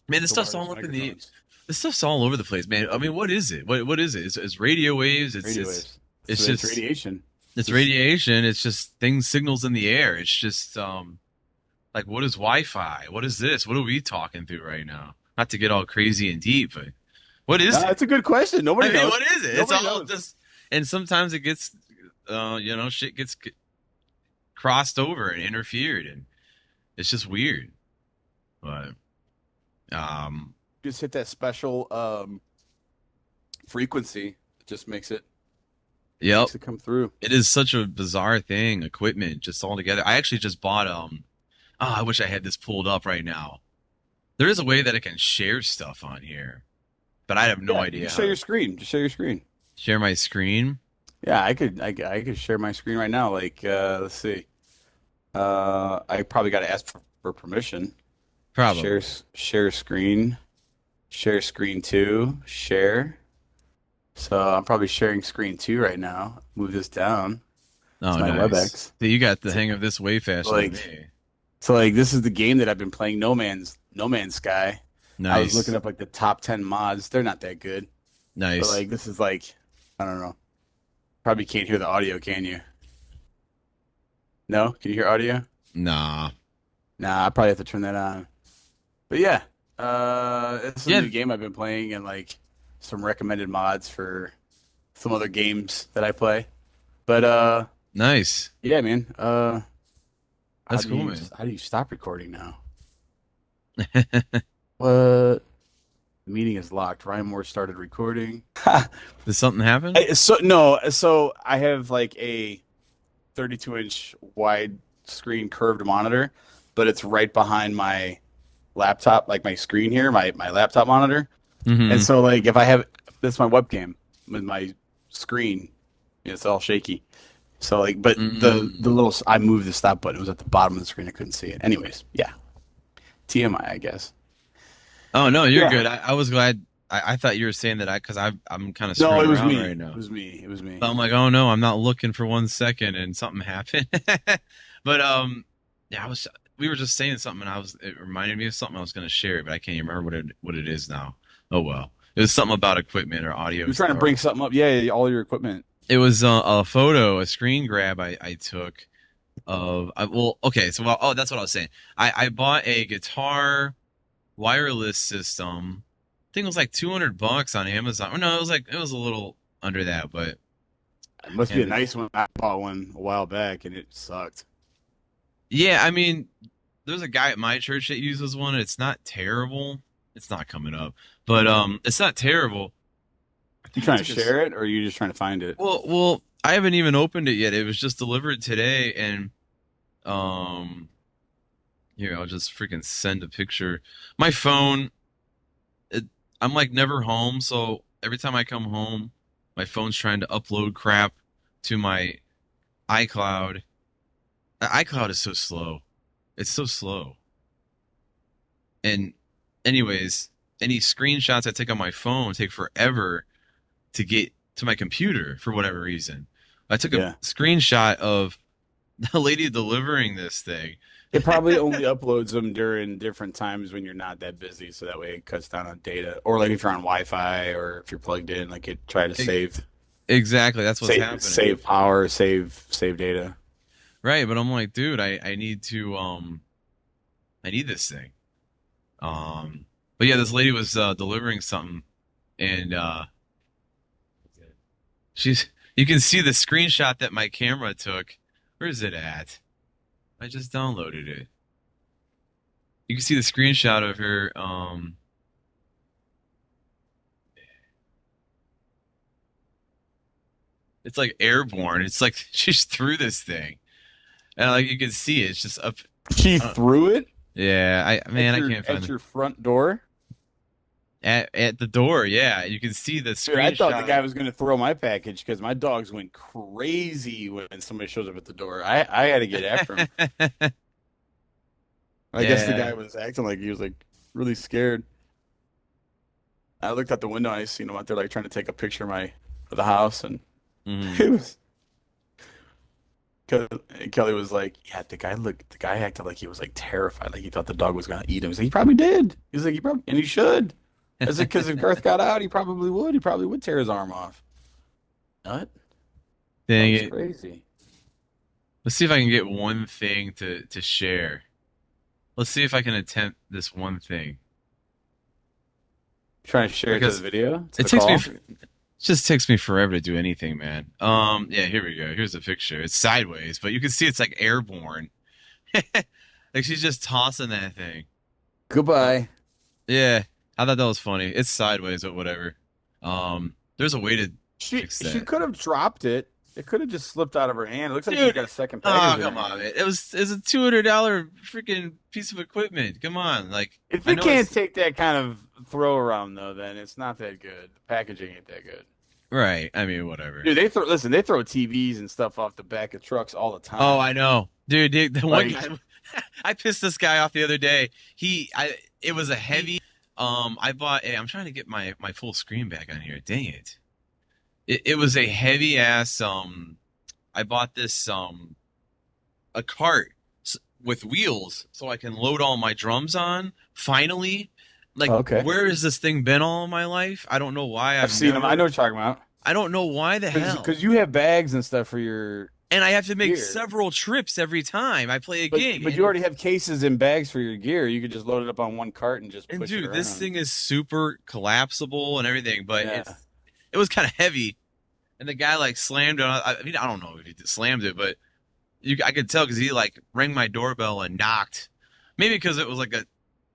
Man, this The stuff's wireless all up in the. microphones, This stuff's all over the place, man. I mean, what is it? What is it? It's radio waves. radio waves. It's So it's just radiation. it's Just radiation. It's just things signals in the air. It's just like what is Wi-Fi? What is this? What are we talking through right now? Not to get all crazy and deep, but what is no, it? that's a good question. I Nobody mean, knows. what is it? It's Nobody all knows. just, and sometimes it gets, shit gets crossed over and interfered, and it's just weird. But um, Just hit that special frequency. It just yep, makes it come through. it is such a bizarre thing. Equipment just all together. I actually just bought Oh, I wish I had this pulled up right now. There is a way that I can share stuff on here, but I have no Yeah, you idea just how share your to screen. Just share your screen. share my screen. Yeah, I could share my screen right now. Like, let's see. I probably got to ask for permission. Probably. Share screen. Share screen two. Share. So I'm probably sharing screen two right now. Move this down. It's Oh, my nice. WebEx. See, you got the So, hang of this way faster than like, me. this is the game that I've been playing. No Man's Sky. I was looking Nice, up like the top 10 mods. They're not that good, but nice. like this is like I don't know. Probably can't hear the audio, can you? No? Can you hear audio? Nah. Nah, I probably have to turn that on. But yeah, it's a Yeah, new game I've been playing and like some recommended mods for some other games that I play. But nice. yeah, man. That's cool, man. How do you stop recording now? What? The meeting is locked. Ryan Moore started recording. Did something happen? So no, so I have like a 32-inch wide screen curved monitor, but it's right behind my laptop, like my screen here, my laptop monitor. And Mm-hmm. so like if I have that's my webcam with my screen, it's all shaky. So like, but the Mm. little I moved the stop button. It was at the bottom of the screen. I couldn't see it. Anyways, yeah, TMI, I guess. Oh no, you're Yeah. good. I was glad. I thought you were saying that because I'm kind of No, screwing it was around me. right It now. was me. It was me. So I'm like, oh no, I'm not looking for 1 second and something happened. But yeah, we were just saying something and it reminded me of something I was going to share, but I can't even remember what it is now. Oh well, it was something about equipment or audio You're trying to or bring something up. Yeah, all your equipment. it was a photo, a screen grab I took of well, okay, so that's what I was saying. I bought a guitar wireless system. I think it was like $200 on Amazon. Or no, it was a little under that, but It must be a and nice one. I bought one a while back and it sucked. yeah, I mean, there's a guy at my church that uses one. It's not terrible. It's not coming up, but it's not terrible. I You think I trying to took a share it or are you just trying to find it? well, I haven't even opened it yet. It was just delivered today, and um, here I'll just freaking send a picture. My phone, it, I'm like never home, so every time I come home, my phone's trying to upload crap to my iCloud. iCloud is so slow. It's so slow. And anyways, any screenshots I take on my phone take forever to get to my computer for whatever reason. I took a Yeah. screenshot of the lady delivering this thing. It probably only uploads them during different times when you're not that busy, so that way it cuts down on data. Or like if you're on Wi-Fi or if you're plugged in, like it try to E- save. Exactly. That's what's happening. Save power, save data. Right. But I'm like, dude, I need to, I need this thing. But yeah, this lady was, delivering something and, she's, you can see the screenshot that my camera took. Where is it at? I just downloaded it. You can see the screenshot of her, it's like airborne. It's like she's through this thing. And like you can see it, it's just up. She Uh, threw it yeah, man, I can't find at your front door. at the door. Yeah, you can see the Dude, I thought the screenshot. guy was going to throw my package because my dogs went crazy when somebody shows up at the door. I had to get after him. I guess the guy Yeah. was acting like he was like really scared. I looked out the window and I seen him out there like trying to take a picture of the house, and Hmm. it was Kelly was like, "Yeah, the guy acted like he was like terrified, like he thought the dog was gonna eat him." He's like, "He probably did." He's like, "He probably and he should." I said, "Because if Garth got out, he probably would. He probably would tear his arm off." Nut. That Dang was it. crazy. Let's see if I can get one thing to share. Let's see if I can attempt this one thing Trying to share it to the because video, to it the takes me call. it just takes me forever to do anything, man. Yeah, here we go. Here's the picture. It's sideways, but you can see it's like airborne. Like she's just tossing that thing. Uh, Goodbye. yeah, I thought that was funny. It's sideways, but whatever. There's a way to fix She that. could have dropped it. It could have just slipped out of her hand. It looks like she's Dude, got a second package oh in her come on, hand. man. It was a $200 freaking piece of equipment. Come on, like If I it know can't it's take that kind of throw around though, then it's not that good. The packaging ain't that good. right. I mean, whatever. Dude, they throw TVs and stuff off the back of trucks all the Oh, time. I know, dude. The one Like, guy, I pissed this guy off the other day. It was a heavy. I bought. I'm trying to get my full screen back on here. Dang it. It was a heavy ass. I bought this a cart with wheels so I can load all my drums on. Finally, like okay. where has this thing been all my life? I don't know why. I've seen them. I know what you're talking about. I don't know why the hell. Because you have bags and stuff for your And I have to make gear. several trips every time I play a gig. But you already have cases and bags for your gear. You could just load it up on one cart and just And push it dude, this around. thing is super collapsible and everything, but Yeah. it was kind of heavy. And the guy like slammed it. I mean, I don't know if he slammed it, but I could tell because he like rang my doorbell and knocked. Maybe because it was like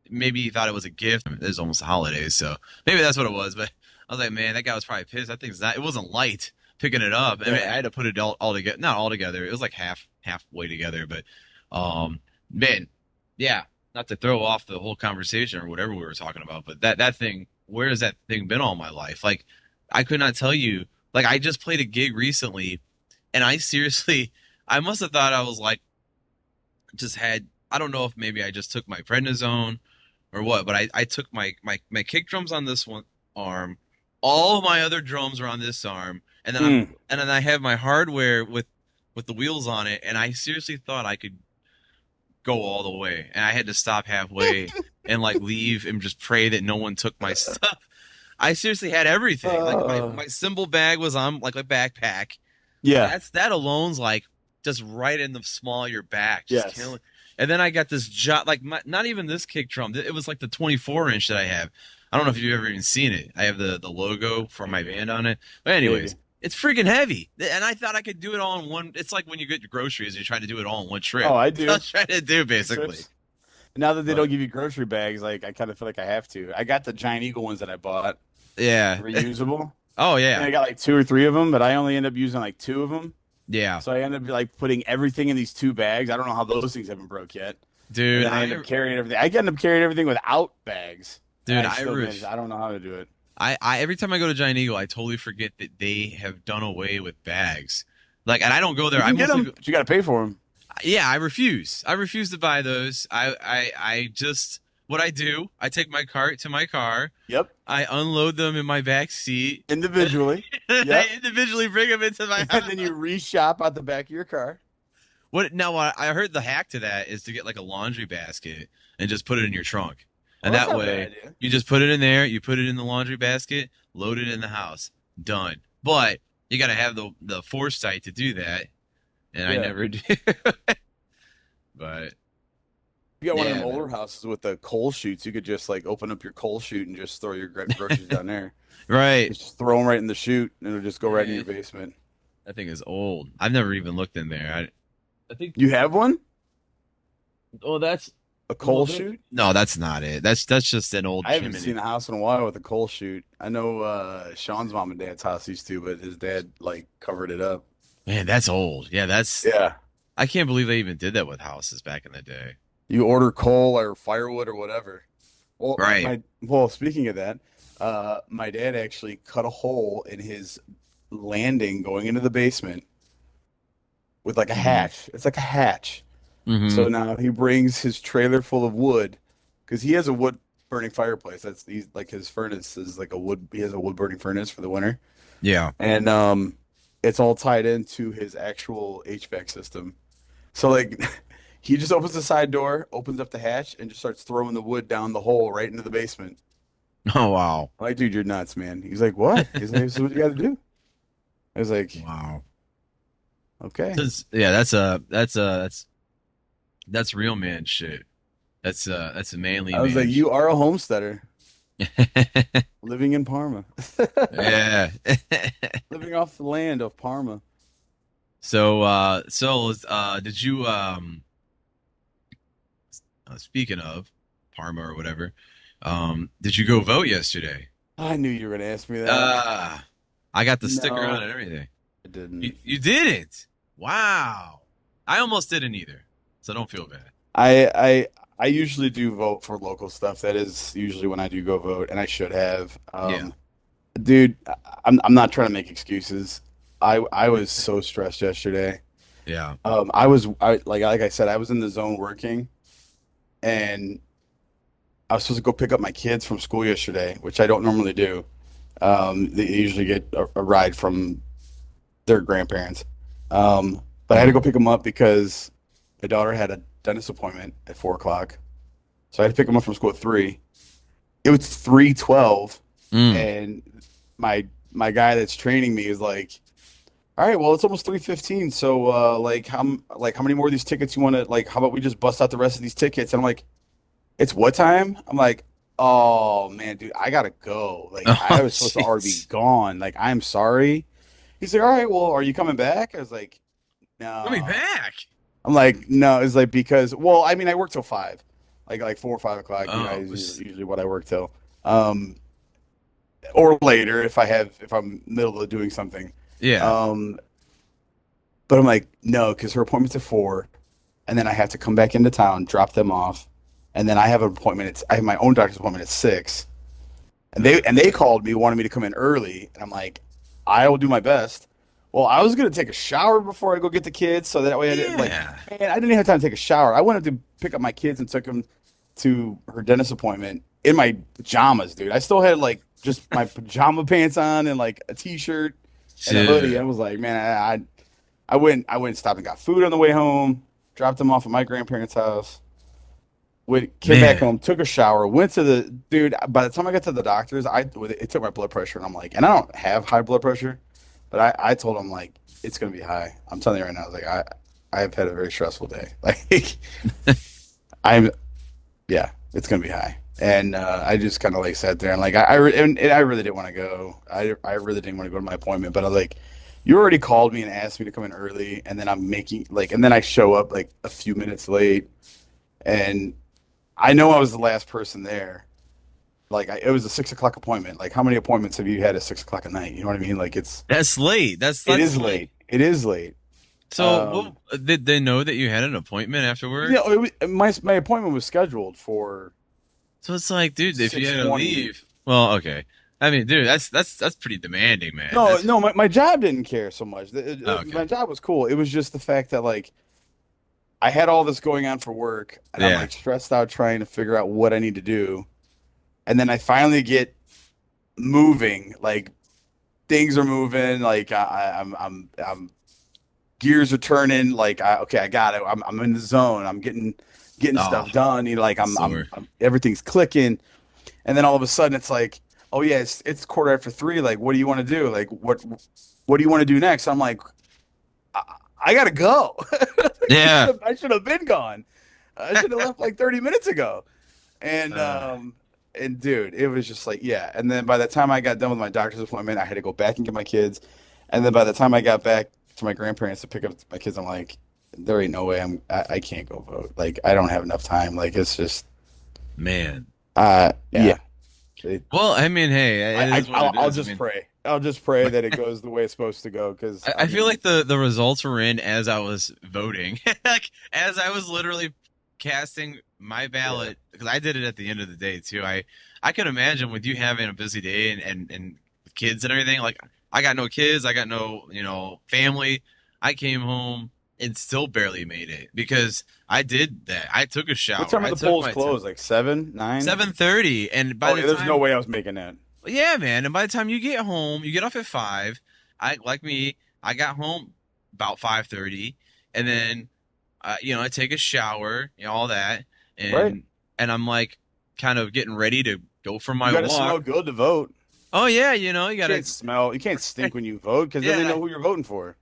maybe he thought it was a gift. It was almost the holidays, so maybe that's what it was. But I was like, man, that guy was probably pissed. I think it's not. It wasn't light picking it up. I mean, I Yeah. had to put it all together. Not all together. It was like halfway together. But man, yeah. Not to throw off the whole conversation or whatever we were talking about, but that thing. Where has that thing been all my life? Like, I could not tell you. Like, I just played a gig recently, and I seriously, I must have thought I was like, just had. I don't know if maybe I just took my prednisone or what, but I took my kick drums on this one arm, all of my other drums are on this arm, and then Mm. I have my hardware with the wheels on it, and I seriously thought I could go all the way, and I had to stop halfway and like leave and just pray that no one took my stuff. I seriously had everything. Like my cymbal bag was on like a backpack. Yeah. That alone's like just right in the small of your back, just Yes. killing. And then I got this like not even this kick drum. It was like the 24-inch that I have. I don't know if you've ever even seen it. I have the logo for my band on it. But anyways, Maybe. it's freaking heavy. And I thought I could do it all in one. It's like when you get your groceries, you're trying to do it all in one trip. Oh, I That's what I do. was trying to do basically. Trips. Now that they But don't give you grocery bags, like I kind of feel like I have to. I got the Giant Eagle ones that I bought, yeah. reusable, Oh and I yeah. got like two or three of them, but I only end up using like two of them. Yeah. So I end up like putting everything in these two bags. I don't know how those things haven't broke yet. And Dude, then I end up carrying everything. I end up carrying everything without bags. And dude, I still manage. Irish. I don't know how to do it. I every time I go to Giant Eagle, I totally forget that they have done away with bags. Like, and I don't go there. You I can get mostly them, but you got to pay for them. yeah, I refuse. I refuse to buy those. I just what I do. I take my cart to my car. Yep, I unload them in my back seat. individually. And Yep, I individually bring them into my and house. then you reshop out the back of your car. What now? What I heard the hack to that is to get like a laundry basket and just put it in your trunk, Well, and that's that not a bad way idea. you just put it in there. You put it in the laundry basket, load it in the house, done. But You got to have the foresight to do that, and I Yeah. never do. But You got one of them yeah, older man. houses with the coal chutes. You could just like open up your coal chute and just throw your groceries down there. Right. Just throw them right in the chute, and it'll just go right in Eh, your basement. that thing is old. I've never even looked in there. I think. You have one? Oh, that's. A Well, coal chute? no, that's not it. That's just an old I haven't seen chimney. a house in a while with a coal chute. I know Sean's mom and dad's house used to, but his dad like covered it up. Man, that's old. Yeah, that's. Yeah. I can't believe they even did that with houses back in the day. You order coal or firewood or whatever. Right. Speaking of that, my dad actually cut a hole in his landing going into the basement with like a Hmm. hatch. It's like a hatch. So Hmm. now he brings his trailer full of wood because he has a wood burning fireplace. He's like his furnace is like a wood. He has a wood burning furnace for the winter, Yeah. and it's all tied into his actual HVAC system. So like, he just opens the side door, opens up the hatch, and just starts throwing the wood down the hole right into the basement. Oh wow. I'm like, dude, you're nuts, man. He's like, what? He's like, this is what you got to do. I was like, Wow. okay. Yeah, that's real man shit. That's a manly I was like, man you shit. are a homesteader living in Parma, Yeah. living off the land of Parma. did you speaking of Parma or whatever, did you go vote yesterday? I knew you were going to ask me that. Uh I got the sticker on No, and everything. I didn't. You didn't. Wow. I almost didn't either. So don't feel bad. I I I usually do vote for local stuff. That is usually when I do go vote, and I should have. Yeah. Dude, I'm not trying to make excuses. I was so stressed yesterday. Yeah. Like I said, I was in the zone working, and I was supposed to go pick up my kids from school yesterday, which I don't normally do. They usually get a ride from their grandparents. But I had to go Hmm. pick them up because my daughter had a dentist appointment at 4 o'clock. So I had to pick them up from school at 3. It was 3:12, Mm. and my guy that's training me is like, "All right, well, it's almost 3:15. So like how many more of these tickets you want to like? How about we just bust out the rest of these tickets?" And I'm like, "It's what time?" I'm like, "Oh man, dude, I gotta go. Like Oh I was supposed to already be jeez. gone. Like I'm sorry." He's like, "All right, well, are you coming back?" I was like, Coming "No." back. I'm like, "No." It's like because well, I mean, I work till 5, like 4 or 5 o'clock. You know, Oh, is usually what I work till. Um, or later if I'm middle of doing something. yeah. Um, but I'm like, no, because her appointment's at 4, and then I have to come back into town, drop them off, and then I have an appointment. I have my own doctor's appointment at 6, and they called me wanting me to come in early, and I'm like, I will do my best. Well, I was gonna take a shower before I go get the kids, so that way I didn't like, Yeah. man, I didn't even have time to take a shower. I went up to pick up my kids and took them to her dentist appointment in my pajamas, dude. I still had like just my pajama pants on and like a t-shirt and a hoodie. I Dude. was like, man, I went and stopped and got food on the way home, dropped them off at my grandparents' house, came back Man. home, took a shower, went to the dude. By the time I got to the doctors, it took my blood pressure, and I'm like, and I don't have high blood pressure, but I told him like it's gonna be high. I'm telling you right now, I was like I have had a very stressful day. Like I'm yeah, it's gonna be high. And I just kind of like sat there and like and I really didn't want to go. I really didn't want to go to my appointment, but I was like, you already called me and asked me to come in early, and then I'm making like, and then I show up like a few minutes late, and I know I was the last person there. Like it was a 6 o'clock appointment. Like how many appointments have you had at 6 o'clock at night? You know what I mean? Like That's late. it That's is like late. It is late. so Um, what did they know that you had an appointment after you work? know, my appointment was scheduled for So it's like, dude, if you had to 6:20. leave. Well, okay. I mean, dude, that's pretty demanding, man. No, That's no, my job didn't care so much. oh, My okay. job was cool. It was just the fact that like I had all this going on for work, and I'm Yeah. like stressed out trying to figure out what I need to do. And then I finally get moving. Like things are moving. Like I'm gears are turning. Like okay, I got it. I'm in the zone. I'm getting Oh, stuff done. You know, like sore. everything's clicking. And then all of a sudden it's like. oh yeah, it's quarter after 3. Like, what do you want to do? Like, what do you want to do next? I'm like, I, I gotta go. Like, Yeah. I should have been gone. I should have left like 30 minutes ago. And Uh, dude, it was just like, yeah. And then by the time I got done with my doctor's appointment, I had to go back and get my kids. And then by the time I got back to my grandparents to pick up my kids, I'm like, there ain't no way I can't go vote. Like, I don't have enough time. Like, it's just man. yeah. Yeah. Well, I mean, hey, it is what it I'll is. I just mean, pray. I'll just pray that it goes the way it's supposed to go. Because I feel like the results were in as I was voting, like as I was literally casting my yeah, ballot because I did it at the end of the day too. I could imagine with you having a busy day and kids and everything. Like I got no kids, I got no family. I came home and still barely made it because I did that. I took a what shower. time are I the took polls my time. closed? Like 7, 9? 7:30, and by Oh the yeah, there's no time way I was making that. yeah, man. And by the time you get home, you get off at 5. I like me. I got home about 5:30, and then I take a shower, all that, Right? and I'm like kind of getting ready to go for You my got to smell walk. good to vote. Oh yeah, you gotta You can't stink when you vote because then they yeah, know who you're voting for.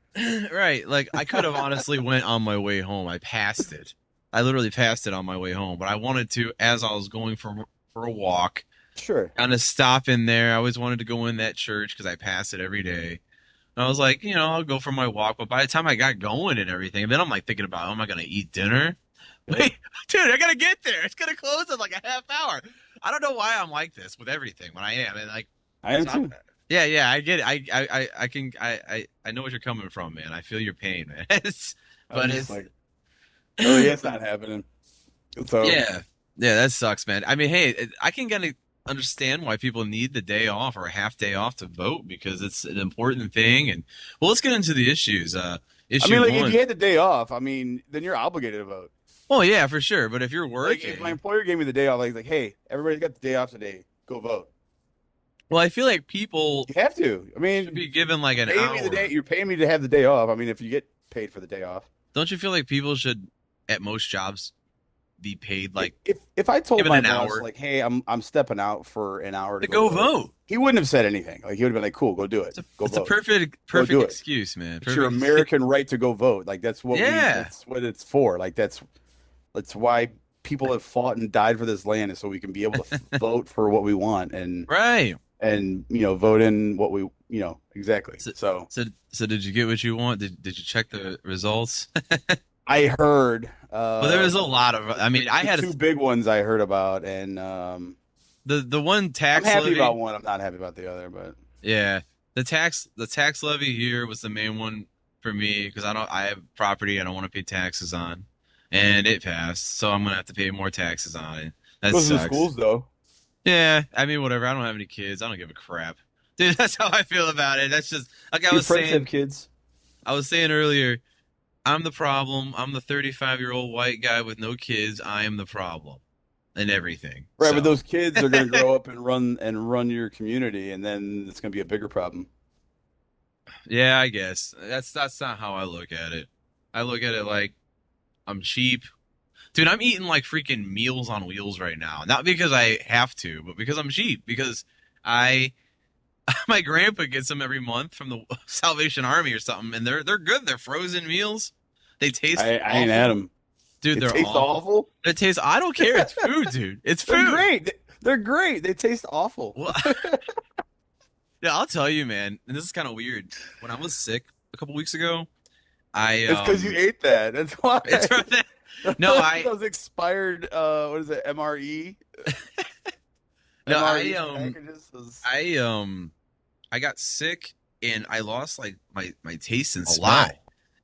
right. Like I could have honestly went on my way home. I passed it. I literally passed it on my way home, but I wanted to as I was going for a walk. Sure. Kind of stop in there. I always wanted to go in that church because I pass it every day. And I was like, I'll go for my walk. But by the time I got going and everything, then I'm like thinking about, oh, am I gonna eat dinner? Right. Wait, dude, I gotta get there. It's gonna close in like a half hour. I don't know why I'm like this with everything when I am. And like, I am so I'm, too. yeah, I get it. I know what you're coming from, man. I feel your pain, man. I'm But just it's like, oh yeah, it's not happening. So yeah, yeah, that sucks, man. I mean, hey, I can kind of understand why people need the day off or a half day off to vote because it's an important thing. And well, let's get into the issues. I mean, Issue like if one. you had the day off, I mean, then you're obligated to vote. Well, yeah, for sure. But if you're Like if my working, employer gave me the day off, like hey, everybody got the day off today, go vote. well, I feel like people You have to. I should mean, be given like an paying me the day, hour. you're paying me to have the day off. I mean, if you get paid for the day off. Don't you feel like people should, at most jobs, be paid like If I told given my an boss hour like, "Hey, I'm stepping out for an hour to to go go vote," vote? he wouldn't have said anything. Like he would have been like, "Cool, go do it. Go It's a vote. Go perfect do it. excuse, man. It's your Perfect excuse. American right to go vote. Like Yeah, that's what it's for. Like that's why people have fought and died for this land is so we can be able to vote for what we want right. and vote in what we exactly. So, So so did you get what you want? Did you check the results? I heard Well, there was a lot of. I mean, I the had two big ones I heard about, and the one I'm tax happy about levy. one. I'm not happy about the other, but Yeah, the tax levy here was the main one for me because I have property I don't want to pay taxes on, and it passed, so I'm gonna have to pay more taxes on it. That goes to the sucks. schools though. Yeah, I mean, whatever. I don't have any kids. I don't give a crap, dude. That's how I feel about it. That's just like I Your was friends have saying. kids. I was saying earlier. I'm the problem. I'm the 35-year-old white guy with no kids. I am the problem and everything. Right, but So, those kids are going to grow up and run your community, and then it's going to be a bigger problem. yeah, I guess that's not how I look at it. I look at it like I'm cheap. Dude, I'm eating like freaking Meals on Wheels right now. Not because I have to, but because I'm cheap. Because I my grandpa gets them every month from the Salvation Army or something, and they're good. They're frozen meals. They taste I ain't had awful. them. Dude, It they're tastes awful. awful. It tastes I don't care. It's food, dude. It's They're food. great. They're great. They taste awful. Well, yeah, I'll tell you, man. And this is kind of weird. When I was sick a couple weeks ago, I It's because you ate that. That's why. it's from that. No, Those expired. What is it? MRE. no, MRE packages. I got sick and I lost like my taste and A smell. lot.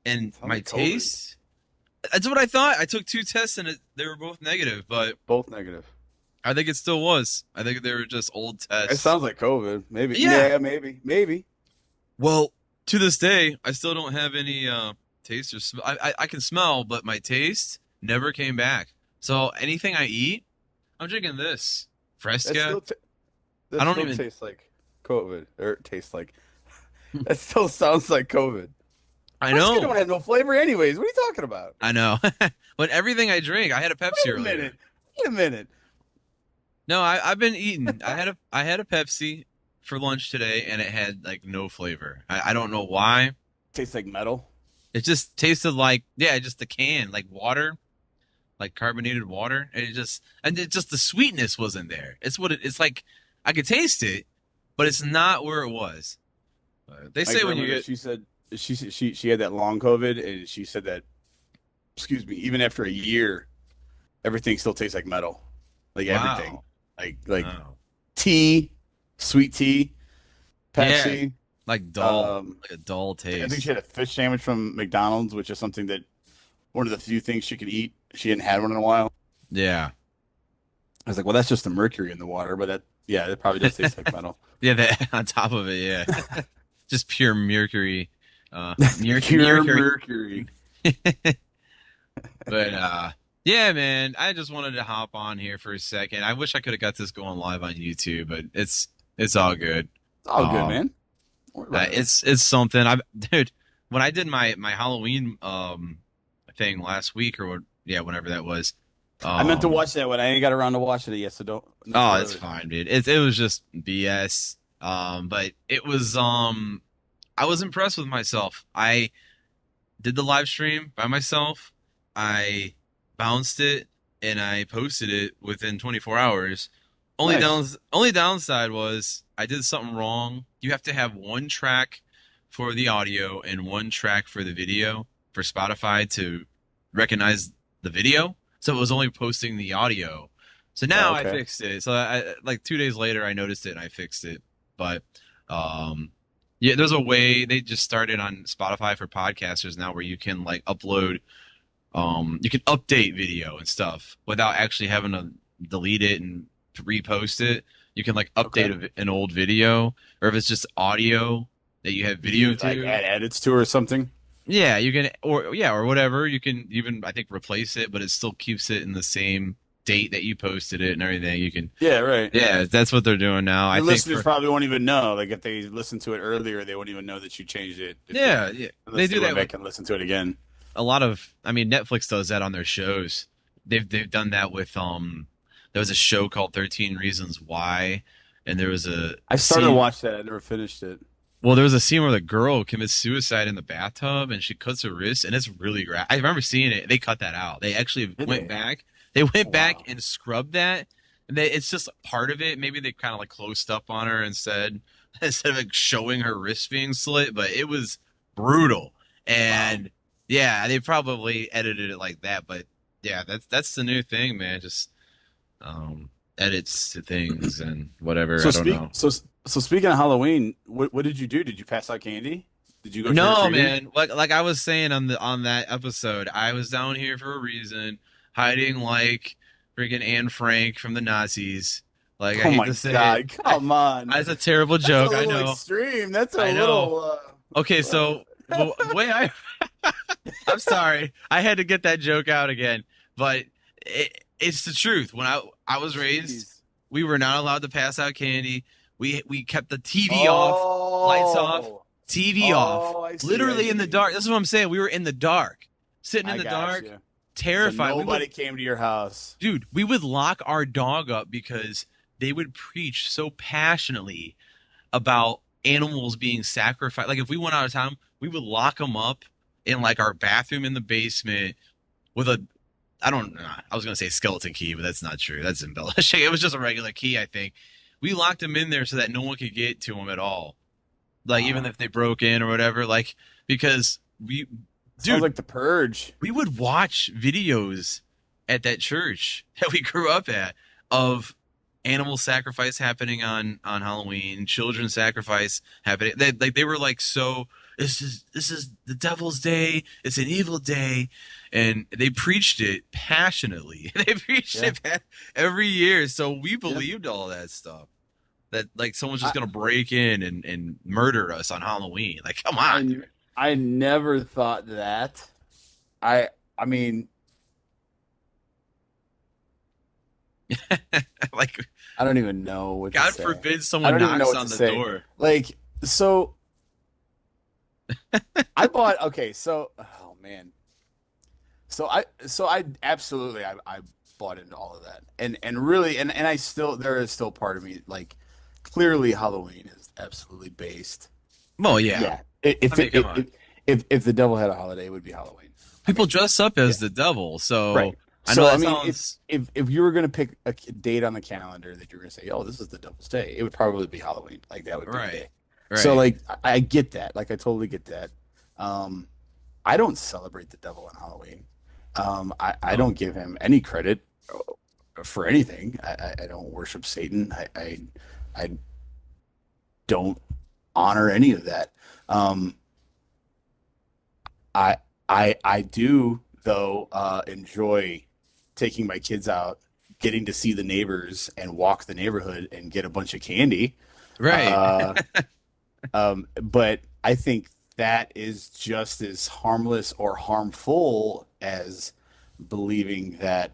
And Sounds my like COVID. taste. That's what I thought. I took 2 tests and they were both negative, but Both negative. I think it still was. I think they were just old It tests. sounds like COVID. Maybe. Yeah. Yeah. Maybe. Well, to this day, I still don't have any taste or smell. I can smell, but my taste never came back. So anything I eat, I'm drinking this That Fresca. still. That I don't still even. tastes like COVID. Or tastes like. That still sounds like COVID. I Fresca don't know. have no flavor, anyways. What are you talking about? I know. But everything I drink, I had a Pepsi Wait a earlier. minute. Wait a minute. No, I've been eating. I had a Pepsi for lunch today, and it had like no flavor. I don't know why. Tastes like metal. It just tasted like, yeah, just the can, like water, like carbonated water. And it just the sweetness wasn't there. It's like. I could taste it, but it's not where it was. They My say when you grandmother, get, she said she had that long COVID, and she said that, excuse me, even after a year, everything still tastes like metal, like everything, wow, like oh tea, sweet tea, yeah, Pepsi. like dull, Um, like a dull I think she taste. had a fish sandwich from McDonald's, which is something that one of the few things she could eat. She hadn't had one in a while. Yeah, I was like, well, that's just the mercury in the water, but that, yeah, it probably does taste like metal. yeah. That on top of it, yeah, just pure mercury, Pure mercury. mercury. But yeah, man, I just wanted to hop on here for a second. I wish I could have got this going live on YouTube, but it's all good. It's all good, Um, man. Don't worry about it. it's something. I dude, when I did my Halloween thing last week or what, yeah, whenever that was. I meant to Um, watch that one. I ain't got around to watching it yet, so don't, no oh, it's spoilers. fine, dude. It was just BS. But it was I was impressed with myself. I did the live stream by myself. I bounced it and I posted it within 24 hours. Nice. Only downside was I did something wrong. You have to have one track for the audio and one track for the video for Spotify to recognize the video. So it was only posting the audio. So Oh, now I okay. fixed it. So I like 2 days later I noticed it and I fixed it. But um yeah, there's a way they just started on Spotify for podcasters now where you can like upload you can update video and stuff without actually having to delete it and repost it. You can like Okay. update an old video, or if it's just audio that you have You can video like to. add edits to or something. Yeah, you can, or yeah, or whatever. You can even I think replace it, but it still keeps it in the same date that you posted it and everything. You can, Yeah, right. yeah, that's what they're doing now. I Your think listeners for probably won't even know. Like if they listened to it earlier, they won't even know that you changed it if they yeah, yeah, they unless they do went that with back and listened to it again. a lot of. I mean, Netflix does that on their shows. They've done that with there was a show called 13 Reasons Why, and there was I a started to scene. watch that. I never finished it. Well, there was a scene where the girl commits suicide in the bathtub and she cuts her wrist, and it's really I remember seeing it. They cut that out. They actually Did went they? back. They Oh, went back wow. and scrubbed that. And it's just part of it. Maybe they kind of like closed up on her and said instead of like showing her wrist being slit, but it was brutal. Wow. And yeah, they probably edited it like that. But yeah, that's the new thing, man. Just edits to things and whatever. So I don't speak know. so speaking of Halloween, what did you do? Did you pass out candy? Did you go trick or No, treating? man. Like I was saying on that episode, I was down here for a reason, hiding like freaking Anne Frank from the Nazis. Like I Oh hate my to say it. God, come on. That's a terrible That's a joke. I little know. extreme. That's a I know. little Okay, so the way I'm sorry. I had to get that joke out again, but it's the truth. When I was raised, jeez. we were not allowed to pass out candy. We kept the TV off, lights off, Oh. TV off, Oh, I see, I literally in the see. dark. This is what I'm saying. We were in the dark, sitting in I the got dark, you. So terrified. nobody came to your house. Dude, we would lock our dog up because they would preach so passionately about animals being sacrificed. Like if we went out of town, we would lock them up in like our bathroom in the basement with a I don't know. I was gonna say skeleton key, but that's not true. That's embellishing. It was just a regular key, I think. We locked them in there so that no one could get to them at all. Like even Wow. if they broke in or whatever. Like because Sounds dude, like the purge. we would watch videos at that church that we grew up at of animal sacrifice happening on Halloween, children sacrifice happening. They were like so this is the devil's day. It's an evil day, and they preached it passionately. They preached Yeah. it every year, so we Yeah. believed all that stuff. That like someone's just I gonna break in and murder us on Halloween. Like, come on. I I never thought that. I mean, Like, I don't even know what to God say. forbid I someone don't even know knocks what on to the say. door. Like, so I bought okay, so oh man. So I absolutely I bought into all of that. And really, and I still, there is still part of me, like, clearly Halloween is absolutely based. Well, yeah. Yeah. I mean, come on. If the devil had a holiday, it would be Halloween. I People mean, dress up yeah. as the devil, so Right. I know So I that mean, sounds if you were gonna pick a date on the calendar that you're gonna say, oh, this is the devil's day, it would probably be Halloween. Like that would be the right. day. So Right. like I get that. Like I totally get that. Um, I don't celebrate the devil on Halloween. I Oh, don't give him any credit for anything. I don't worship Satan. I don't honor any of that. Um, I I do though enjoy taking my kids out, getting to see the neighbors and walk the neighborhood and get a bunch of candy. right. Uh, but I think that is just as harmless or harmful as believing that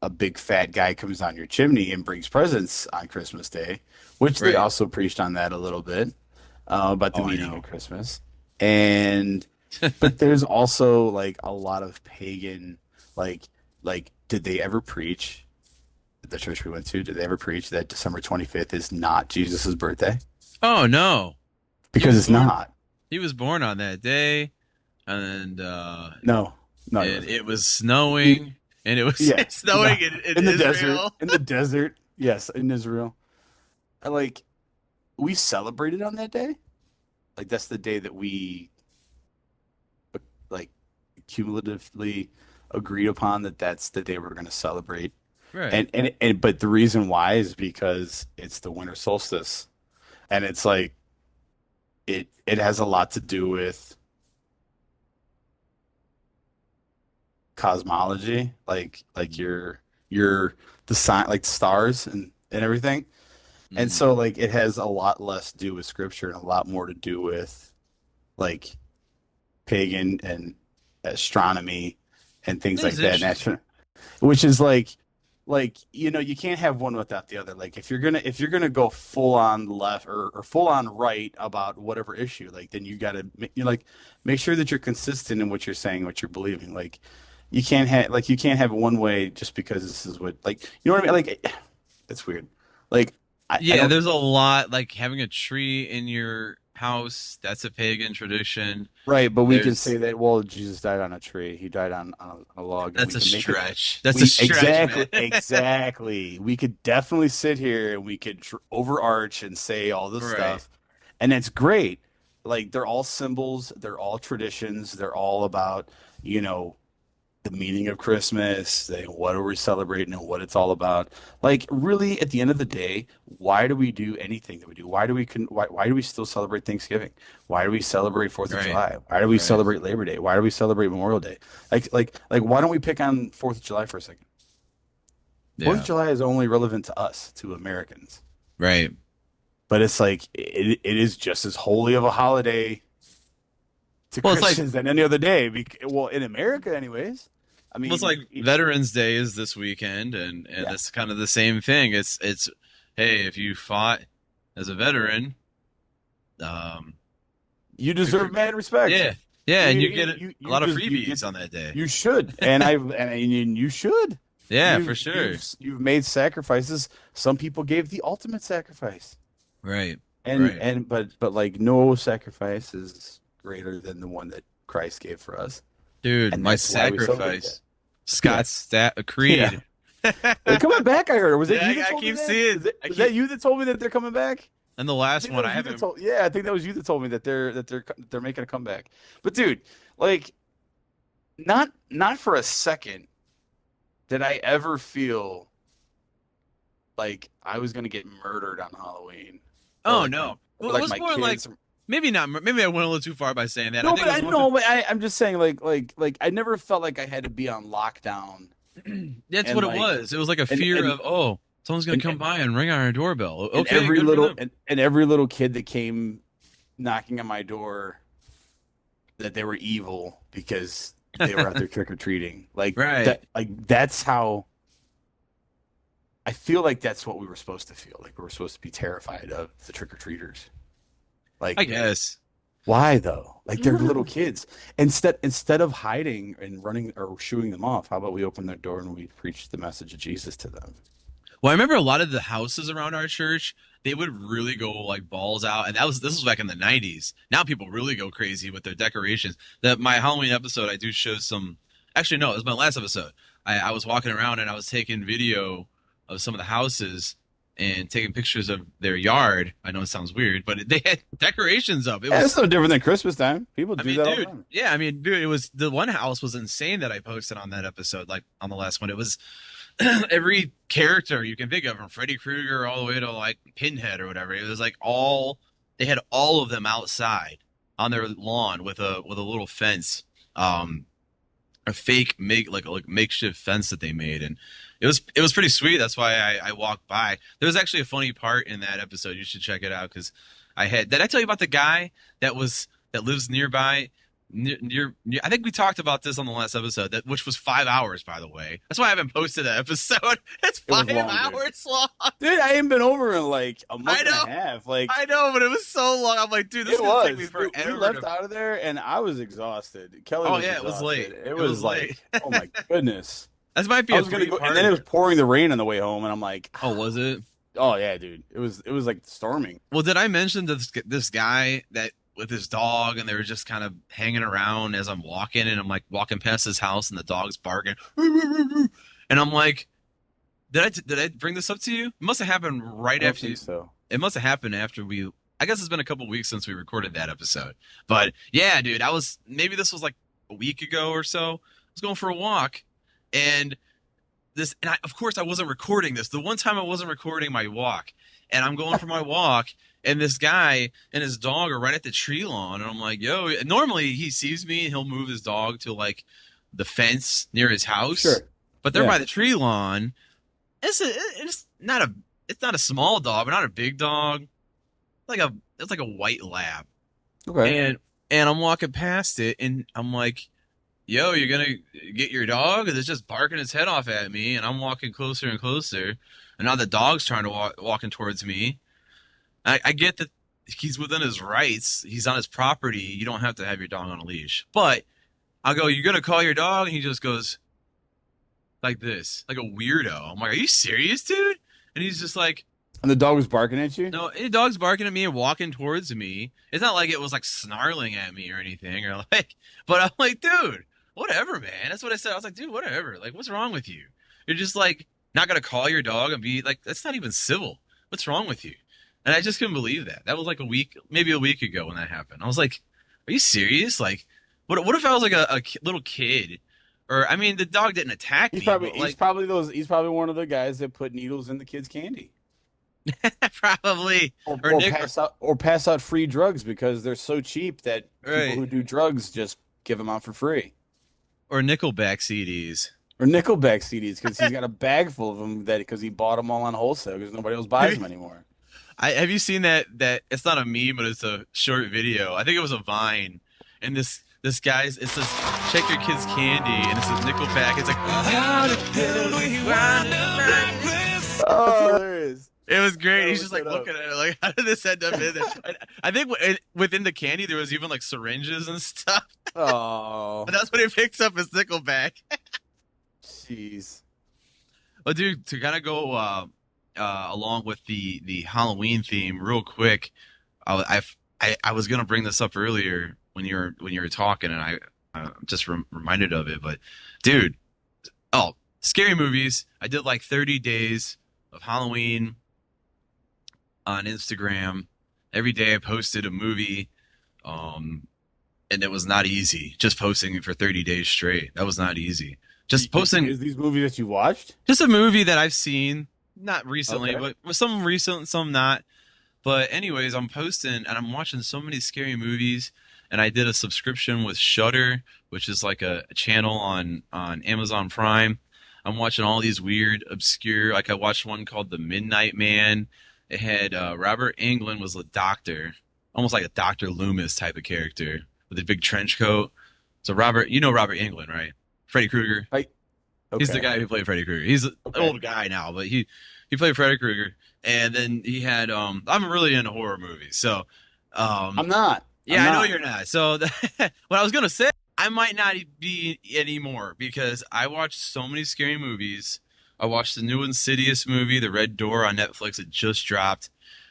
a big fat guy comes down your chimney and brings presents on Christmas Day, which they Right. also preached on that a little bit about the Oh, I meaning of know. Christmas. And but there's also like a lot of pagan, like did they ever preach at the church we went to? Did they ever preach that December 25th is not Jesus's birthday? Oh no. He Because was it's born. not. He was born on that day, and No, no, he and wasn't. it was He, snowing, and it was yeah, no, snowing in in the desert, Israel. in the desert. Yes, in Israel. I like we celebrated on that day. Like that's the day that we like cumulatively agreed upon that that's the day we're going to celebrate. Right. And but the reason why is because it's the winter solstice, and it's like it has a lot to do with cosmology, like your the sign like stars and everything. And Mm. so like it has a lot less to do with scripture and a lot more to do with like pagan and astronomy and things That is like that. interesting. Which is like you can't have one without the other. Like if you're gonna go full on left or full on right about whatever issue, like then you gotta like make sure that you're consistent in what you're saying, what you're believing. Like you can't have it one way just because this is what like you know what I mean. Like it's weird. Like I Yeah, don't. there's a lot like having a tree in your house. That's a pagan tradition. Right, but we can There's say that, well, Jesus died on a tree. He died on a log, and we that's a can make it. stretch. That's a We stretch, man. exactly, exactly. We could definitely sit here and we could overarch and say all this Right. stuff, and that's great. Like they're all symbols, they're all traditions, they're all about, you know, the meaning of Christmas, what are we celebrating and what it's all about. Like really, at the end of the day, why do we do anything that we do? Why do we still celebrate Thanksgiving? Why do we celebrate Fourth of Right. July? Why do we Right. celebrate Labor Day? Why do we celebrate Memorial Day? Like why don't we pick on Fourth of July for a second? Fourth of Yeah. July is only relevant to us, to Americans. Right. But it's like it is just as holy of a holiday to Well, it's like Christians than any other day. Well, in America, anyways. I well, it's like mean, Veterans Day is this weekend, and yeah. that's kind of the same thing. It's hey, if you fought as a veteran, um, You deserve mad respect. yeah, yeah, and you get a You lot of just you get freebies on that day. you should, and you should. Yeah, for sure. You've made sacrifices. Some people gave the ultimate sacrifice, Right. and Right. and but like no sacrifice is greater than the one that Christ gave for us, Dude, and my that's why we celebrate that. sacrifice. Yeah, Scott yeah. Creed. They're coming back. I heard. Was that you Yeah, that I told me keep that? seeing. I Was that keep. you that told me that they're coming back? And the I last think that one, I was you that haven't. told. Yeah, I think that was you that told me that they're making a comeback. But dude, like, not for a second did I ever feel like I was gonna get murdered on Halloween, or Oh like no. Well, it like was my more like kids. maybe not. Maybe I went a little too far by saying that. I No, think but it was I more so. know, but I'm just saying, like I never felt like I had to be on lockdown, That's and what it like, was. It was like a and fear and of someone's gonna and come by and ring on our doorbell. and Okay, good for them. every little kid that came knocking on my door that they were evil because they were out there trick or treating. Like Right. that, like that's how I feel like that's what we were supposed to feel. Like we were supposed to be terrified of the trick or treaters. I Like guess. Why though? Like they're little kids. Instead of hiding and running or shooing them off, how about we open their door and we preach the message of Jesus to them? Well, I remember a lot of the houses around our church, they would really go like balls out, and this was back in the '90s. Now people really go crazy with their decorations. That my Halloween episode, I do show some. Actually, no, it was my last episode. I was walking around and I was taking video of some of the houses and taking pictures of their yard. I know it sounds weird, but they had decorations up. It Yeah, it's was, no different than Christmas time. People I do mean, that all the dude, time. yeah, I mean, dude, it was the one house was insane that I posted on that episode, like on the last one. It was every character you can think of, from Freddy Krueger all the way to like Pinhead or whatever. It was like all they had all of them outside on their lawn with a little fence, a fake make like makeshift fence that they made, and it was pretty sweet. That's why I walked by. There was actually a funny part in that episode. You should check it out because did I tell you about the guy that lives nearby? Near, I think we talked about this on the last episode, which was 5 hours, by the way. That's why I haven't posted that episode. It's It was five long, dude. hours long. Dude, I ain't been over in like a month I and know. a half. Like I know, but it was so long. I'm like, dude, this it is gonna take was. me Dude, we forever. left out of there and I was exhausted. Kelly Oh was yeah, it was late. exhausted. It It was was late. like, oh my goodness. This might be I a was gonna go, and three-parter. then it was pouring the rain on the way home, and I'm like, Oh, was it? oh yeah, dude. It was like storming. Well, did I mention this guy that with his dog, and they were just kind of hanging around as I'm walking, and I'm like walking past his house, and the dog's barking, and I'm like, did I bring this up to you? It must have happened I right don't after think so. it must have happened after we. I guess it's been a couple weeks since we recorded that episode, but yeah, dude, maybe this was like a week ago or so. I was going for a walk, and of course I wasn't recording this. The one time I wasn't recording my walk, and I'm going for my walk, and this guy and his dog are right at the tree lawn, and I'm like, yo. Normally he sees me and he'll move his dog to like the fence near his house, Sure. but they're Yeah. by the tree lawn. It's not a small dog, but not a big dog. It's like a white lab, Okay. and I'm walking past it, and I'm like, yo, you're gonna get your dog? And it's just barking its head off at me, and I'm walking closer and closer, and now the dog's trying to walking towards me. I get that he's within his rights. He's on his property. You don't have to have your dog on a leash. But I'll go, you're gonna call your dog? And he just goes like this, like a weirdo. I'm like, are you serious, dude? And he's just like, And the dog was barking at you? no, the dog's barking at me and walking towards me. It's not like it was like snarling at me or anything, or like, but I'm like, dude, whatever, man. That's what I said. I was like, dude, whatever. Like, what's wrong with you? You're just like not gonna call your dog and be like, that's not even civil. What's wrong with you? And I just couldn't believe that. That was like maybe a week ago when that happened. I was like, are you serious? Like, what if I was like little kid? Or I mean, the dog didn't attack He's me, probably but he's like probably those he's probably one of the guys that put needles in the kids' candy. probably Or, or or Nick. pass out free drugs because they're so cheap that people Right. who do drugs just give them out for free. Or Nickelback CDs. Or Nickelback CDs because he's got a bag full of them because he bought them all on wholesale because nobody else buys them anymore. Have you seen that it's not a meme, but it's a short video. I think it was a Vine, and this guy's it says check your kids' candy, and it says Nickelback. It's like how the hell do we wind up like this? Oh, there is. It was great. Oh, He's just look like it up. looking at it, like how did this end up in there? I think within the candy there was even like syringes and stuff. Oh, But that's what he picks up is Nickelback. jeez. But dude, to kind of go along with the Halloween theme, real quick, I was gonna bring this up earlier when you were talking, and I just reminded of it. But dude, scary movies. I did like 30 days of Halloween on Instagram. Every day I posted a movie, and it was not easy. Just posting it for 30 days straight. That was not easy. Just posting Is these movies that you watched? just a movie that I've seen, not recently, Okay. but some recent, some not. But anyways, I'm posting and I'm watching so many scary movies, and I did a subscription with Shudder, which is like a channel on Amazon Prime. I'm watching all these weird, obscure. Like I watched one called The Midnight Man. It had Robert Englund was a doctor, almost like a Dr. Loomis type of character with a big trench coat. So Robert, you know Robert Englund, right? Freddy Krueger. He's the Okay. guy who played Freddy Krueger. He's an Okay. old guy now, but he played Freddy Krueger. And then he had I'm really into horror movies. So I'm not. Yeah, I'm I know not. you're not. So what I was gonna say, I might not be anymore because I watched so many scary movies. I watched the new Insidious movie, The Red Door on Netflix. It just dropped,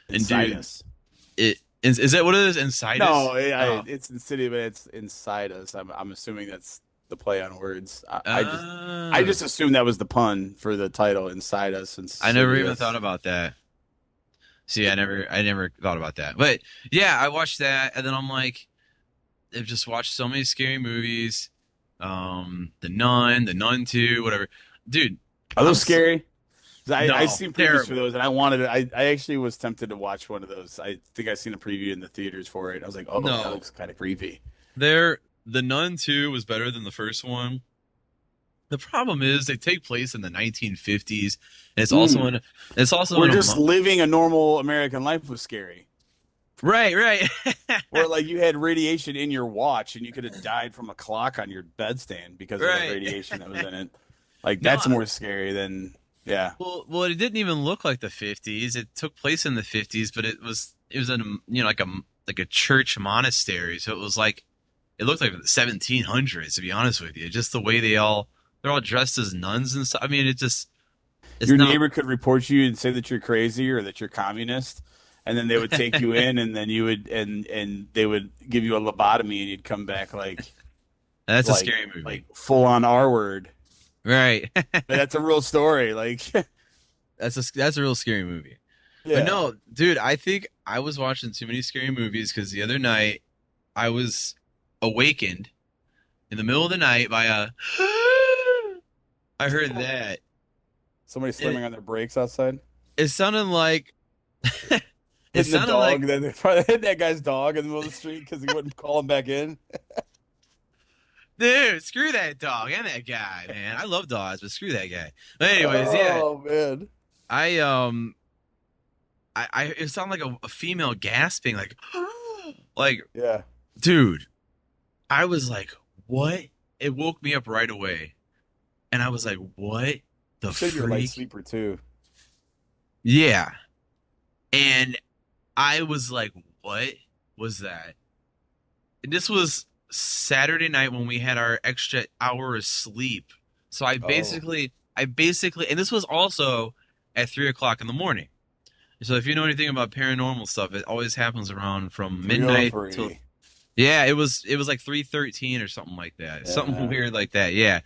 and Inside dude, us. is that what it is? Inside No, Us? Oh, it's in city, but it's inside us. I'm assuming that's the play on words. I oh, just assumed that was the pun for the title, Inside Us, I never even thought Insidious. about that. See, I never thought about that. But yeah, I watched that, and then I'm like, I've just watched so many scary movies. The Nun 2, whatever. Dude, Are I'm those s scary? 'Cause I no seen previews for terrible. those, and I wanted it. I actually was tempted to watch one of those. I think I seen a preview in the theaters for it. I was like, oh, that No, looks kind of creepy. the Nun 2 was better than the first one. The problem is they take place in the 1950s, and Mm. it's also Where in a just living a normal American life was scary. right, right. Where like you had radiation in your watch, and you could have died from a clock on your bedstand because of the Right. radiation that was in it. Like No, that's more scary than yeah. well, it didn't even look like the 50s. It took place in the 50s, but it was in a, like a church monastery. So it was like it looked like the 1700s, to be honest with you. Just the way they're all dressed as nuns and stuff. I mean, it's Your not neighbor could report you and say that you're crazy or that you're communist, and then they would take you in, and then you would and they would give you a lobotomy, and you'd come back that's a like scary movie. full on R word. Right. But that's a real story. Like That's a real scary movie. But yeah. no, dude, I think I was watching too many scary movies because the other night I was awakened in the middle of the night by a I heard that. Somebody And slamming on their brakes outside, it sounded like it hitting the sounded dog. like Then they probably hit that guy's dog in the middle of the street because he wouldn't call him back in. dude, screw that dog and that guy, man. I love dogs, but screw that guy. But anyways, yeah. Oh man. I I it sounded like a female gasping, like like Yeah. dude. I was like, what? It woke me up right away. And I was like, what the You said you're a light freak? sleeper too. Yeah. And I was like, what was that? And this was Saturday night when we had our extra hour of sleep. So Oh, I basically, and this was also at 3 o'clock in the morning. So if you know anything about paranormal stuff, it always happens around from midnight till 303. yeah, it was like 3:13 or something like that. Something Yeah. weird like that. Yeah.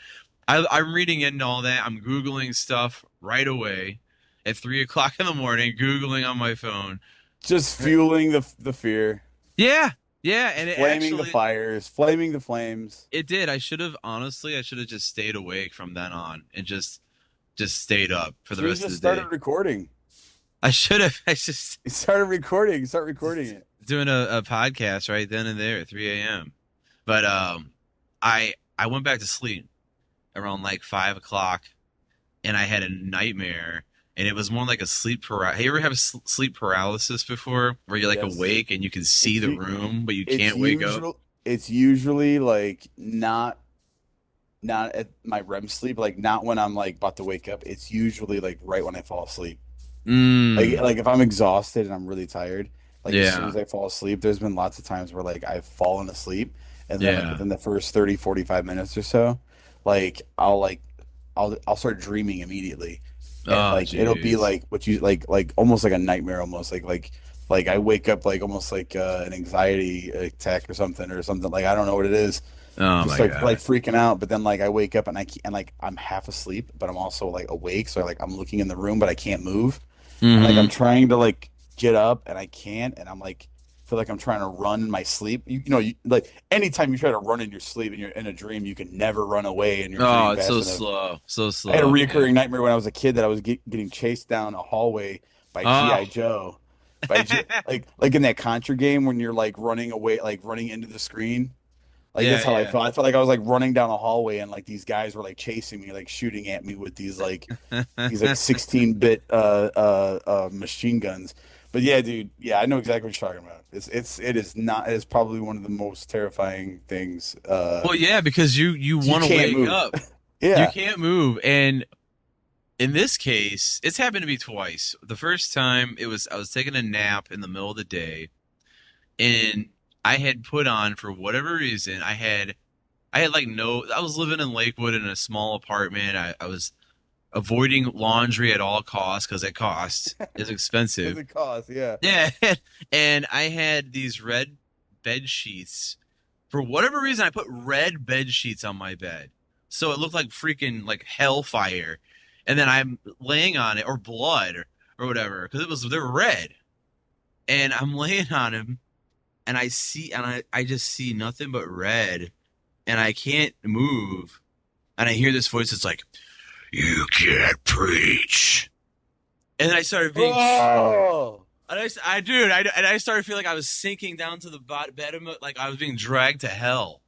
I'm reading into all that. I'm Googling stuff right away at 3 o'clock in the morning, Googling on my phone. Just fueling the fear, Yeah. Yeah. And it flaming the actually, fires, flaming the flames. it did. I should have just stayed awake from then on and just stayed up for the Should have rest of just the started day. recording. I should have, I just, You started recording. Start recording just it. doing a podcast right then and there at 3 a.m. But, I went back to sleep around like 5 o'clock and I had a nightmare, and it was more like a sleep paralysis. Have you ever have sleep paralysis before, where you're like Yes. awake and you can see It's the u- room, but you it's can't wake up? usual. It's usually like not at my REM sleep. Like not when I'm like about to wake up. It's usually like right when I fall asleep. Mm, Like if I'm exhausted and I'm really tired, like as soon yeah, as I fall asleep, there's been lots of times where like I've fallen asleep and then like yeah. within the first 30, 45 minutes or so, like I'll start dreaming immediately. And Oh, like it'll be jeez. like what you like almost like a nightmare almost like I wake up like almost like an anxiety attack or something like I don't know what it is. Oh Just my like god. freaking out, but then like I wake up and and like I'm half asleep, but I'm also like awake, so like I'm looking in the room, but I can't move, and like I'm Mm-hmm. trying to like get up and I can't, and I'm like feel like I'm trying to run in my sleep. Like anytime you try to run in your sleep and you're in a dream, you can never run away in your Oh, dream it's fast so enough. slow, so I had a slow. Yeah. reoccurring nightmare when I was a kid that I was getting chased down a hallway by Oh. GI Joe, like in that Contra game when you're like running away, like running into the screen. Like Yeah, that's how I yeah. felt. I felt like I was like running down a hallway and like these guys were like chasing me, like shooting at me with these like 16-bit machine guns. But yeah, dude, yeah, I know exactly what you're talking about. It is not it is probably one of the most terrifying things. Well, yeah, because you 'Cause you want to can't wake move. up. You Yeah. can't move, and in this case, it's happened to me twice. The first time it was I was taking a nap in the middle of the day, and I had put on for whatever reason. I had like no. I was living in Lakewood in a small apartment. I was avoiding laundry at all costs because it costs. It's Because expensive. it costs, yeah. Yeah, and I had these red bed sheets. For whatever reason, I put red bed sheets on my bed, so it looked like freaking like hellfire. And then I'm laying on it, or blood, or whatever, because they were red. And I'm laying on him, and I just see nothing but red, and I can't move. And I hear this voice that's like, "You can't preach." And then I started being Oh, And I started feeling like I was sinking down to the bed of like I was being dragged to hell.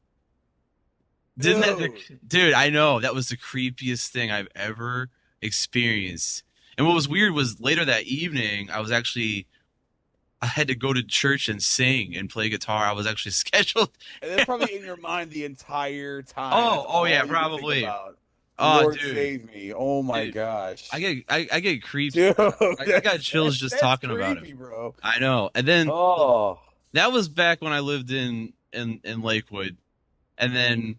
Didn't dude. dude? I know that was the creepiest thing I've ever experienced. And what was weird was later that evening, I had to go to church and sing and play guitar. I was actually scheduled. And that's probably in your mind the entire time. That's Oh yeah, all you could think probably. about. Oh, Lord dude, save me. Oh my dude, gosh. I get creeps. Dude, I got chills just that's talking about him. creepy, bro. I know. And then Oh, that was back when I lived in Lakewood. And then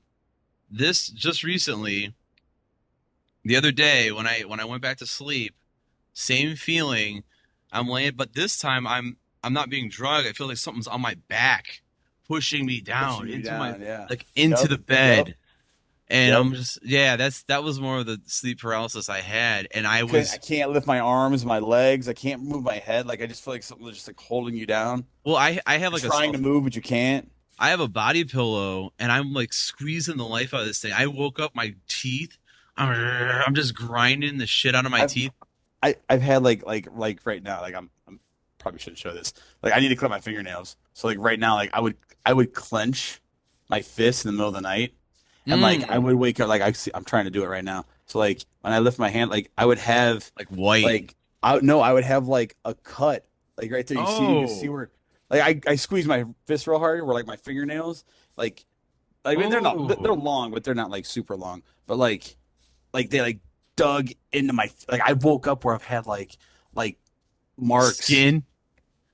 this just recently, the other day when I went back to sleep, same feeling. I'm laying, but this time I'm not being drugged. I feel like something's on my back, pushing me down pushing you down, yeah. into Yep, the yep, bed. And yep. I'm just yeah, that was more of the sleep paralysis I had. And I can't lift my arms, my legs. I can't move my head. Like I just feel like something's just like holding you down. well, I have You're like trying to move, but you can't. I have a body pillow, and I'm like squeezing the life out of this thing. I woke up, my teeth. I'm just grinding the shit out of my I've teeth. I've had like right now, like I'm probably shouldn't show this. Like I need to clip my fingernails. So like right now, like I would clench my fist in the middle of the night, and like I Mm, would wake up like I'm trying to do it right now. So like when I lift my hand, like I would have like white. like I no, I would have like a cut like right there. You can see Oh, where like I squeeze my fist real hard where like my fingernails like they're oh, long, but they're not like super long. But like they like dug into my like I woke up where I've had like marks. skin.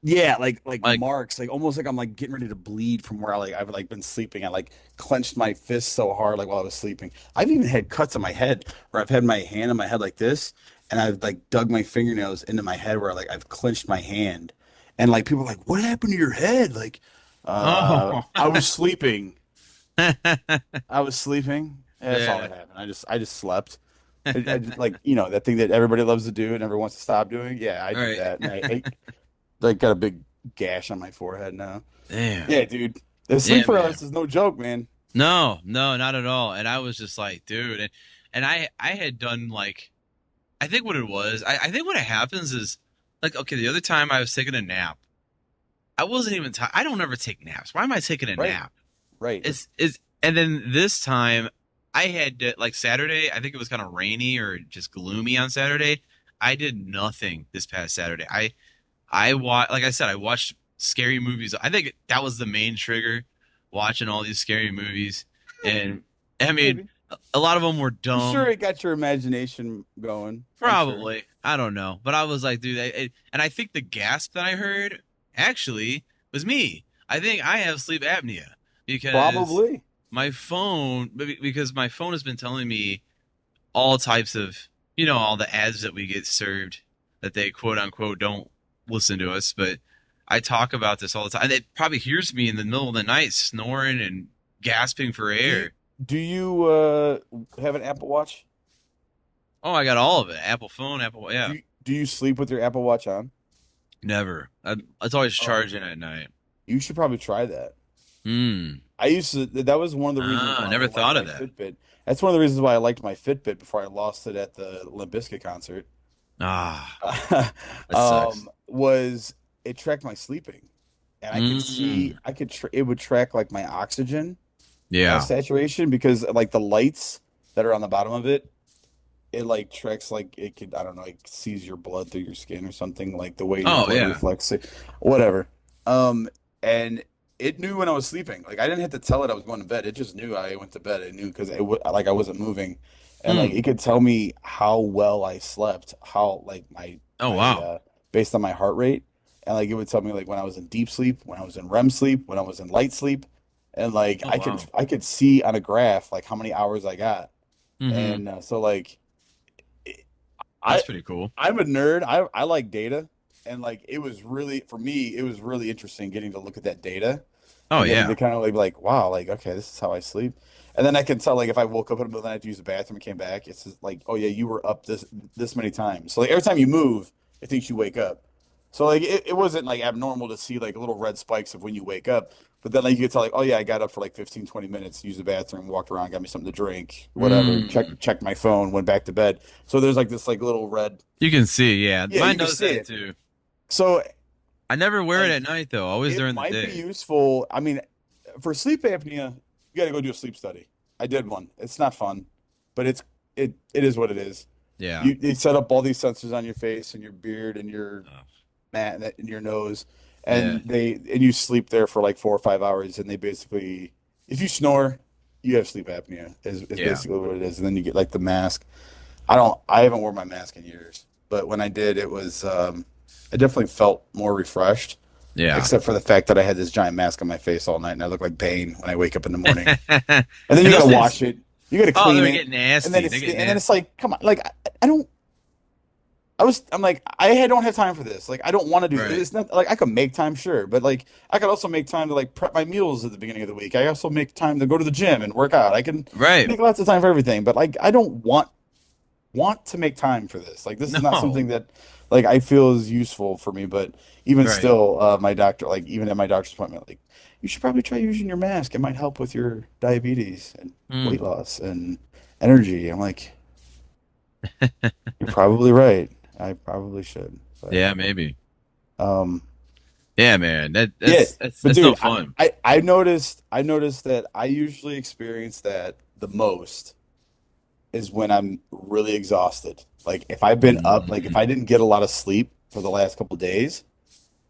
Yeah, like Like, marks, like almost like I'm like getting ready to bleed from where I've like been sleeping. I like clenched my fist so hard like while I was sleeping. I've even had cuts on my head where I've had my hand on my head like this, and I've like dug my fingernails into my head where like I've clenched my hand, and like people are like, "What happened to your head?" Like, oh, I was sleeping. I was sleeping. Yeah, that's all yeah. that happened. I just slept. I just, like that thing that everybody loves to do and never wants to stop doing. Yeah, I All do right. that. And I like got a big gash on my forehead now. Damn. Yeah, dude. The sleep Yeah, man. paralysis is no joke, man. No, no, not at all. And I was just like, dude, and I had done like I think what it was. I think what happens is like okay, the other time I was taking a nap. I wasn't even I don't ever take naps. Why am I taking a Right, nap? right. It's and then this time I had like Saturday, I think it was kind of rainy or just gloomy on Saturday. I did nothing this past Saturday. Like I said, I watched scary movies. I think that was the main trigger, watching all these scary movies. And I mean, Maybe. a lot of them were I'm sure dumb. it got your imagination going. I'm sure. Probably. I don't know. But I was like, dude, and I think the gasp that I heard actually was me. I think I have sleep apnea because Probably. because my phone has been telling me all types of, all the ads that we get served that they quote unquote don't listen to us, but I talk about this all the time. And it probably hears me in the middle of the night snoring and gasping for Do you air. do you have an Apple Watch? Oh, I got all of it. Apple phone, Apple, yeah. Do you sleep with your Apple Watch on? Never. It's always Oh, charging at night. you should probably try that. Hmm. I used to. That was one of the reasons Ah, why I never liked thought of my that. Fitbit. That's one of the reasons why I liked my Fitbit before I lost it at the Limp Bizkit concert. Ah, that sucks. Was it tracked my sleeping, and I could see Mm. it would track like my oxygen Yeah. saturation because like the lights that are on the bottom of it, it like tracks like it could I don't know, it sees your blood through your skin or something like the way your Oh, blood yeah. reflects it, whatever. And it knew when I was sleeping. Like I didn't have to tell it I was going to bed. It just knew I went to bed. It knew because like I wasn't moving, and like Hmm. it could tell me how well I slept, how like Oh, my wow. based on my heart rate. and like it would tell me like when I was in deep sleep, when I was in REM sleep, when I was in light sleep, and like Oh wow. I could see on a graph like how many hours I got, Mm-hmm. and so like That's I pretty cool. I'm a nerd. I like data, and like it was really for me it was really interesting getting to look at that data Oh and getting yeah. to kind of like wow, like okay, this is how I sleep. And then I can tell like if I woke up in the middle of the night to use the bathroom and came back, it's just like, oh yeah, you were up this many times. So like every time you move, it thinks you wake up. So like it wasn't like abnormal to see like little red spikes of when you wake up. But then like you could tell like, oh yeah, I got up for like 15, 20 minutes, used the bathroom, walked around, got me something to drink, whatever, Mm. checked my phone, went back to bed. So there's like this like little red, You can see, yeah. yeah, Mine you can does see that it. too. So I never wear it like at night though, always it during the might be day. useful. I mean, for sleep apnea, you got to go do a sleep study. I did one. It's not fun, but it is what it is. Yeah. You they set up all these sensors on your face and your beard and your Oh, mat and your nose, yeah. and you sleep there for like 4 or 5 hours, and they basically, if you snore, you have sleep apnea. Is Yeah. basically what it is, and then you get like the mask. I haven't worn my mask in years, but when I did, it was I definitely felt more refreshed, Yeah. except for the fact that I had this giant mask on my face all night, and I look like Bane when I wake up in the morning. And And then you got those to things, wash it, you got to oh, clean they're it, getting nasty. They get and then nasty. it's like, come on, like I don't. I'm like, don't have time for this. Like, I don't want to do Right. it's not like I could make time, sure, but like I could also make time to like prep my meals at the beginning of the week. I also make time to go to the gym and work out. I can Right. make lots of time for everything, but like I don't want to make time for this. Like this is not No. something that like I feel is useful for me. But even Right. still, my doctor, like even at my doctor's appointment, like you should probably try using your mask. It might help with your diabetes and weight Mm. loss and energy. I'm like, you're probably right. I probably should. But Yeah, maybe. um, Yeah, man. yeah. But That's no dude, fun. I noticed that I usually experience that the most is when I'm really exhausted. Like if I've been up, like if Mm. I didn't get a lot of sleep for the last couple days,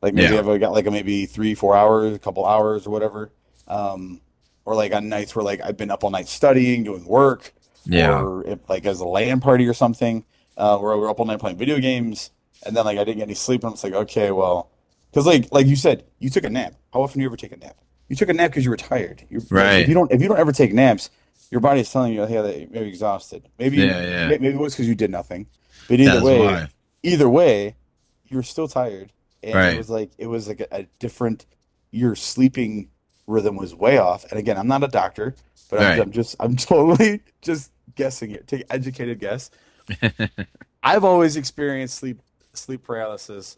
like maybe Yeah. I've got like a maybe 3, 4 hours, a couple hours or whatever. Um, or like on nights where like I've been up all night studying, doing work, Yeah. or if, like as a LAN party or something, where we're up all night playing video games, and then like I didn't get any sleep, and I'm like, okay, well, because like you said, you took a nap. How often do you ever take a nap? You took a nap because you were tired. You like Right. if you don't ever take naps, your body is telling you, hey, that you're maybe exhausted. Yeah, yeah. Maybe it was because you did nothing, but That's why. either way, you were still tired, and Right. it was like a different. Your sleeping rhythm was way off. And again, I'm not a doctor, but Right. I'm totally just guessing it. Take educated guess. I've always experienced sleep paralysis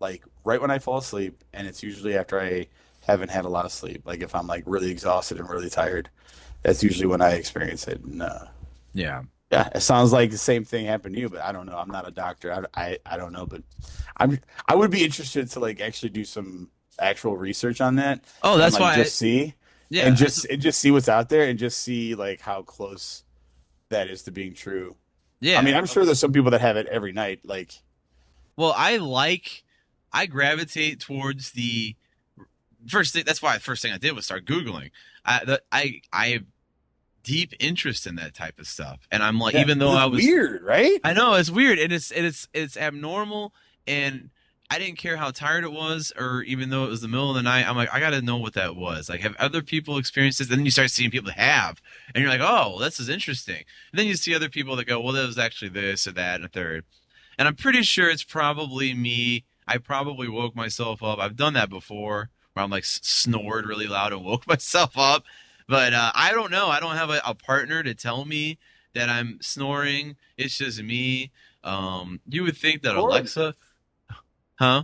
like right when I fall asleep, and it's usually after I haven't had a lot of sleep. Like if I'm like really exhausted and really tired, that's usually when I experience it. And Yeah. yeah, it sounds like the same thing happened to you, but I don't know. I'm not a doctor. I don't know, but I'm I would be interested to like actually do some actual research on that Oh, and that's like why just see yeah, that's and just see what's out there and just see like how close that is to being true. I yeah. mean, I'm sure there's some people that have it every night. Like, Well, I gravitate towards the first thing. That's why the first thing I did was start Googling. I have deep interest in that type of stuff. And I'm like, yeah, even though because it's weird, right? I know it's weird and it's abnormal and I didn't care how tired it was or even though it was the middle of the night, I'm like, I got to know what that was. Like, have other people experienced this? And then you start seeing people that have, and you're like, oh, well, this is interesting. And then you see other people that go, well, that was actually this or that and a third. And I'm pretty sure it's probably me. I probably woke myself up. I've done that before where I'm like snored really loud and woke myself up. But I don't know. I don't have a partner to tell me that I'm snoring. It's just me. You would think that Record. Alexa, huh?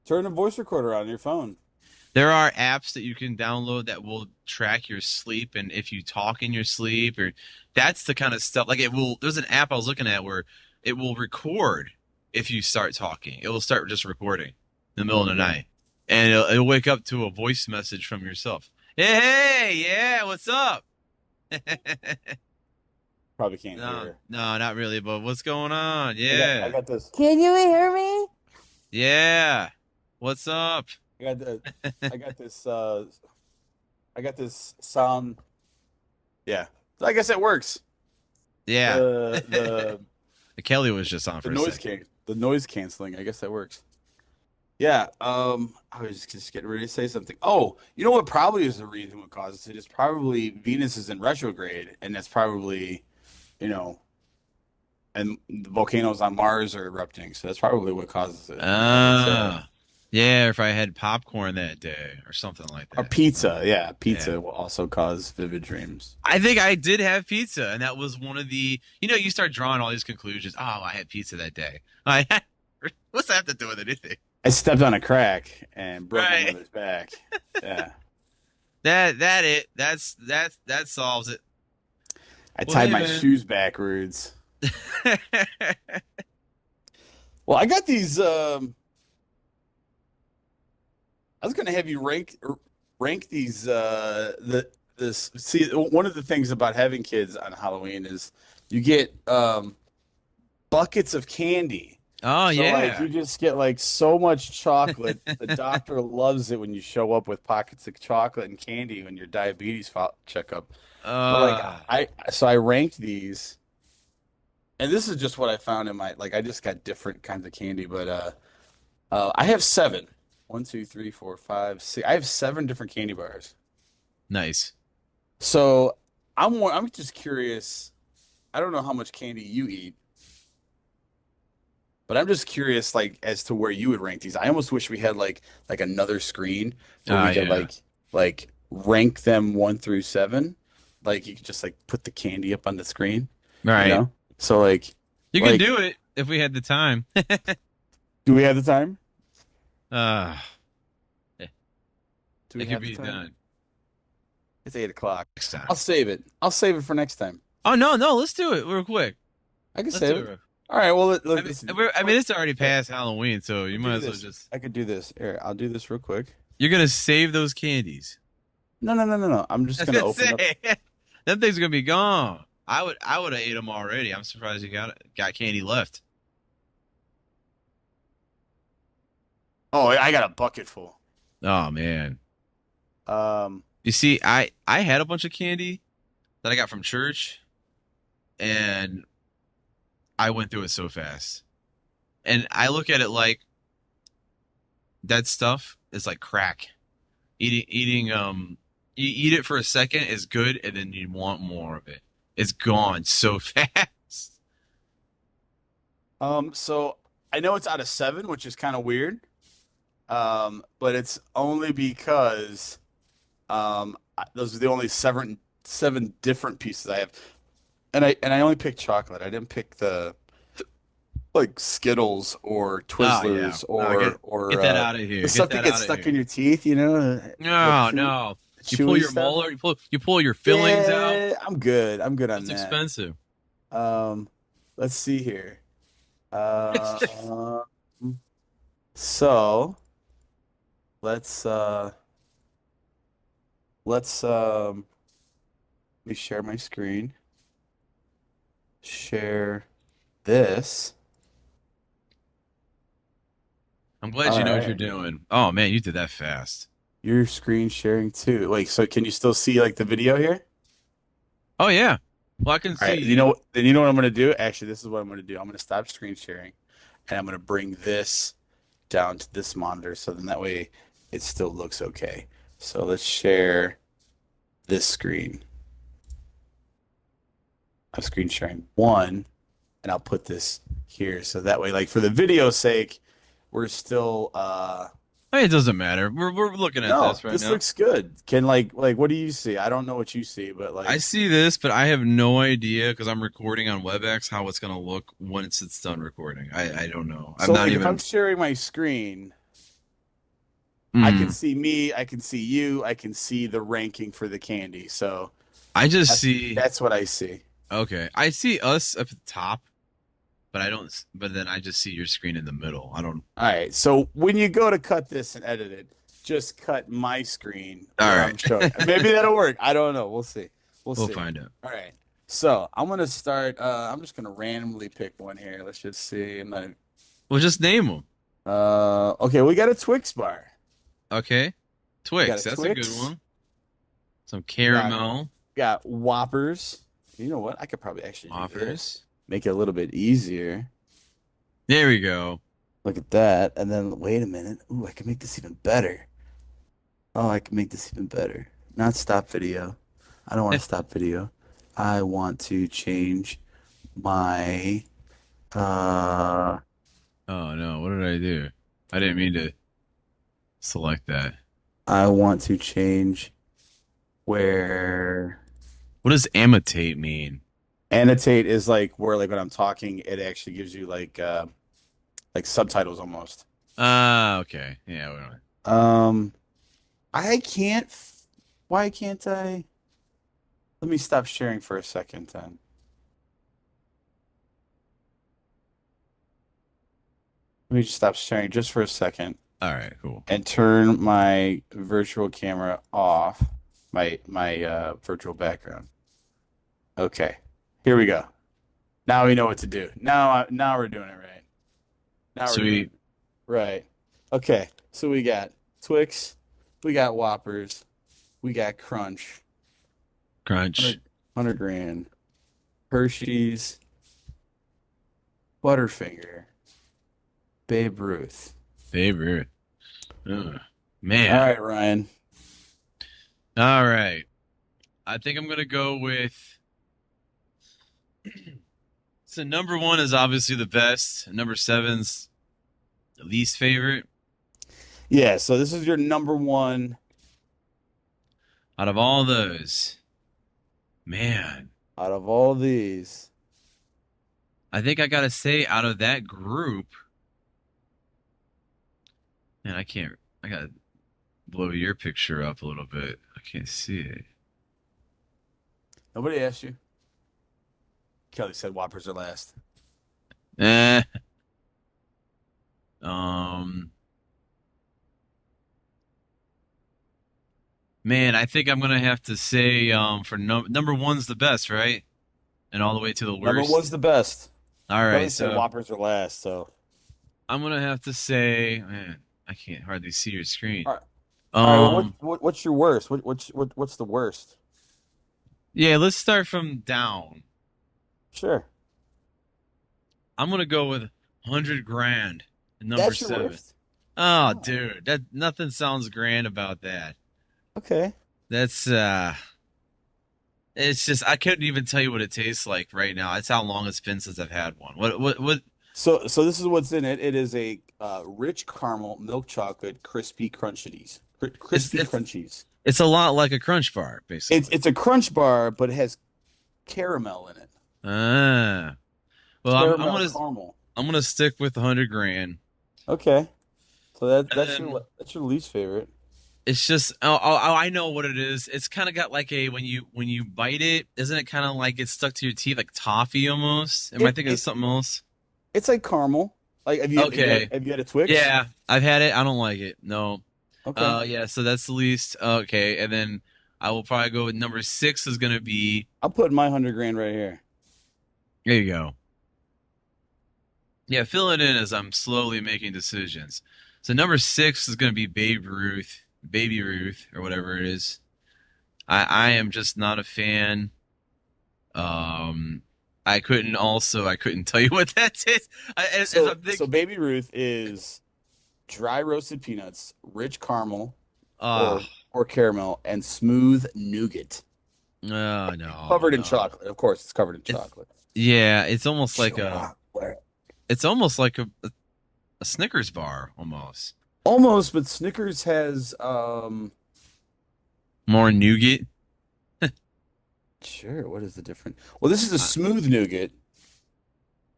Turn a voice recorder on your phone. There are apps that you can download that will track your sleep and if you talk in your sleep or that's the kind of stuff like it will there's an app I was looking at where it will record if you start talking. It will start just recording in the middle of the Okay. night. And it'll wake up to a voice message from yourself. Hey, yeah, what's up? Probably can't No, hear. no, not really, but what's going on? I Yeah. got this. Can you hear me? Yeah. What's up? I got the I got this I got this sound. Yeah. I guess it works. Yeah. The Kelly was just on for a second. the noise canceling. I guess that works. Yeah, I was just getting ready to say something. Oh, you know what probably is the reason what causes it is probably Venus is in retrograde, and that's probably, you know, and the volcanoes on Mars are erupting, so that's probably what causes it, I would say. Ah, yeah. If I had popcorn that day or something like Or that. pizza, yeah, Yeah. pizza will also cause vivid dreams. I think I did have pizza, and that was one of the. You start drawing all these conclusions. Oh, I had pizza that day. I what's that have to do with anything? I stepped on a crack and broke my Right. mother's back. Yeah. That solves it. I Well, tied hey my man. shoes backwards. Well, I got these I was gonna have you rank these this see one of the things about having kids on Halloween is you get buckets of candy. Oh So like yeah. you just get like so much chocolate. The doctor loves it when you show up with pockets of chocolate and candy when your diabetes checkup. But like Uh I ranked these, and this is just what I found in my like I just got different kinds of candy, but I have seven. One, two, three, four, five, six. I have seven different candy bars. nice. So I'm just curious. I don't know how much candy you eat, but I'm just curious like as to where you would rank these. I almost wish we had like another screen where Oh we could yeah. like rank them one through seven. Like you could just like put the candy up on the screen, you Right. know? So You can like do it if we had the time. do we have the time? uh Do we it could have the be time? done It's 8 o'clock. next time. I'll save it. I'll save it for next time. Oh no, no, let's do it real quick. I can Let's save do it. it. All right. Well, I mean, listen. it's already Here, past Halloween, so I you could might do as well this. just. I could do this. Here, I'll do this real quick. You're gonna save those candies. No, no, no, no, no. I'm I just was gonna gonna open up. say that thing's gonna be gone. I would have ate them already. I'm surprised you got candy left. Oh, I got a bucket full. Oh man. Um, You see, I had a bunch of candy that I got from church, and I went through it so fast. And I look at it like that stuff is like crack. Eating you eat it for a second is good, and then you want more of it. It's gone so fast. so I know it's out of seven, which is kind of weird. But it's only because those are the only seven different pieces I have, and I only picked chocolate. I didn't pick the like Skittles or Oh yeah. Twizzlers No, or get that out of the here. Get stuff that that gets out of stuck in here. your teeth. You know, No, no. the You pull chewy your stuff. molar, you pull your fillings out. Yeah, I'm good. I'm good on That's that. expensive. Um, let's see here. Uh, so let's uh let's let me share my screen. Share this. I'm glad All you know what you're right. doing. Oh man, you did that fast. Your screen sharing too. Like, so can you still see like the video here? Oh yeah. Well, I can All right. see. Then you know what I'm gonna do? Actually, this is what I'm gonna do. I'm gonna stop screen sharing and I'm gonna bring this down to this monitor so then that way it still looks okay. So let's share this screen. I'm screen sharing one, and I'll put this here so that way, like for the video's sake, we're still It doesn't matter. We're looking at no, this right this now. looks good. Can like what do you see? I don't know what you see, but I like see this, but I have no idea because I'm recording on WebEx how it's gonna look once it's done recording. I don't know. I'm so not like if I'm even. sharing my screen, I can Mm, see me, I can see you, I can see the ranking for the candy. So I just that's see. that's what I see. Okay, I see us up at the top, but I don't. But then I just see your screen in the middle. I don't. All right. So when you go to cut this and edit it, just cut my screen All where right, I'm showing. Maybe that'll work. I don't know. We'll see. We'll we'll see. find out. All right. So I'm gonna start. I'm just gonna randomly pick one here. Let's just see. We'll just name them. Okay. We got a Twix bar. Okay, We got Twix. a That's a good Twix. one. Some Got caramel got Whoppers. You know what? I could probably actually do this. offers. Make it a little bit easier. There we go. Look at that. And then wait a minute. Ooh, I can make this even better. Oh, I can make this even better. Not stop video. I don't want to stop video. I want to change my Oh no, what did I do? I didn't mean to select that. I want to change where What does annotate mean? annotate is like where like when I'm talking, it actually gives you like subtitles almost. Ah, okay. Yeah, we don't. Um, I can't. Why can't I? Let me stop sharing for a second then. Let me just stop sharing just for a second All right, cool. and turn my virtual camera off, my virtual background. Okay, here we go. Now we know what to do. Now we're doing it right. Now we're doing Sweet. it right. Okay, so we got Twix, we got Whoppers, we got Crunch, Crunch. 100 grand, Hershey's, Butterfinger, Babe Ruth. Favorite. Ugh. All Man. right, Ryan. All right. I think I'm gonna go with. So number one is obviously the best. Number seven's the least favorite. Yeah, so this is your number one Out of all those, man, out of all these. I think I gotta say out of that group, man, I can't. I gotta blow your picture up a little bit. I can't see it. Nobody asked you. Kelly said Whoppers are last. Eh. Um. Man, I think I'm gonna have to say for number one's the best, right? And all the way to the Number one's worst. the best. All Kelly right, said so Whoppers are last, so I'm gonna have to say, man, I can't hardly see your screen. all right. All right, well Um, what's your worst? What's the worst? yeah, let's start from down. Sure. I'm gonna go with 100 grand, number That's your seven. worst? Oh, Oh, dude, that nothing sounds grand about that. okay. That's it's just I couldn't even tell you what it tastes like right now. That's how long it's been since I've had one. What? So this is what's in it. It is a rich caramel milk chocolate crispy crunchies. It's Crispy it's crunchies. it's a lot like a Crunch Bar, basically. It's a crunch bar, but it has caramel in it. Ah, well, Caramel caramel. I'm gonna stick with 100 grand. Okay. So And then that's your least favorite. it's just I know what it is. It's kind of got like a when you bite it, isn't it kind of like it's stuck to your teeth like toffee almost? Am I It thinking of it something else? it's like caramel. Like Okay. have you had a Twix? Yeah, I've had it. I don't like it. No. Okay. Yeah, so that's the least. Okay, and then I will probably go with number six is gonna be. I'm putting my 100 grand right here. There you go. Yeah, fill it in as I'm slowly making decisions. So number six is gonna be Babe Ruth, Baby Ruth, or whatever it is. I am just not a fan. Um, I couldn't tell you what that is. As So I'm so thinking, Baby Ruth is dry roasted peanuts, rich caramel ah, or caramel, and smooth nougat. no, no, Covered in no. chocolate. Of course, it's covered in It's chocolate. yeah, Chocolate. it's almost like a Snickers bar almost. Almost, but Snickers has More nougat. sure, what is the difference? Well, this is a Uh, smooth nougat.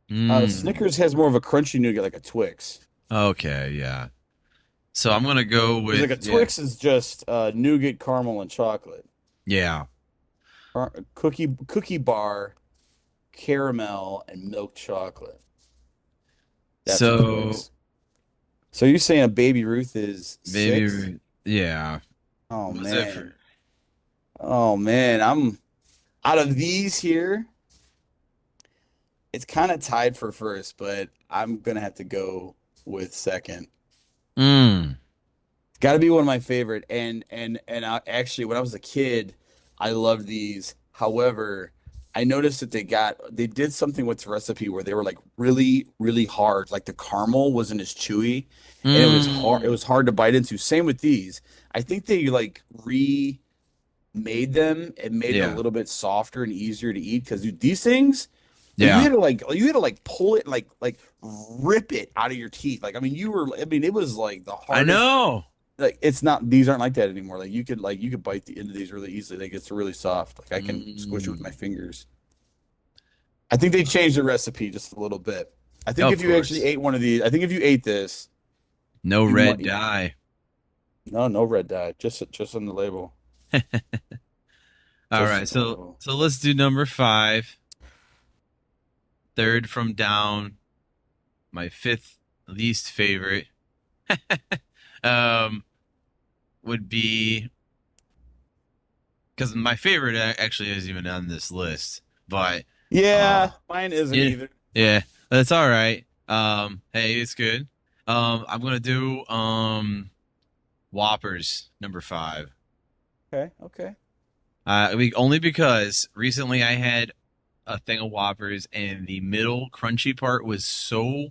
Mm, Snickers has more of a crunchy nougat like a Twix. okay, yeah. So I'm gonna go Because like with a yeah, Twix is just nougat, caramel, and chocolate. yeah. Cookie bar, caramel, and milk chocolate. That's a So Twix. So you're saying a Baby Ruth is six? maybe yeah. Oh What was that for? man. Oh man. I'm out of these here, it's kind of tied for first, but I'm gonna have to go with second. Mm. Got to be one of my favorite. Actually, when I was a kid, I loved these. However, I noticed that they did something with the recipe where they were like really, really hard. Like the caramel wasn't as chewy and it Mm. was hard to bite into. Same with these. I think they like remade them and made it a Yeah. little bit softer and easier to eat because these things Yeah. you had to like pull it like rip it out of your teeth. Like I mean it was like the I hardest. know. Like it's not these aren't like that anymore. Like you could bite the end of these really easily. Like it's really soft. Like I can squish it with my Mm. fingers. I think they changed the recipe just a little bit. I think Of if you actually course. ate one of these, I think if you ate this, No you red might dye. no red dye, just on the label. All Just right. on the So label. so let's do number five. Third from down. My fifth least favorite um would be because my favorite actually isn't even on this list, but uh Yeah, mine isn't yeah, either. yeah, that's all right. Hey, it's good. I'm gonna do Whoppers number five. Okay, okay. Only because recently I had a thing of Whoppers and the middle crunchy part was so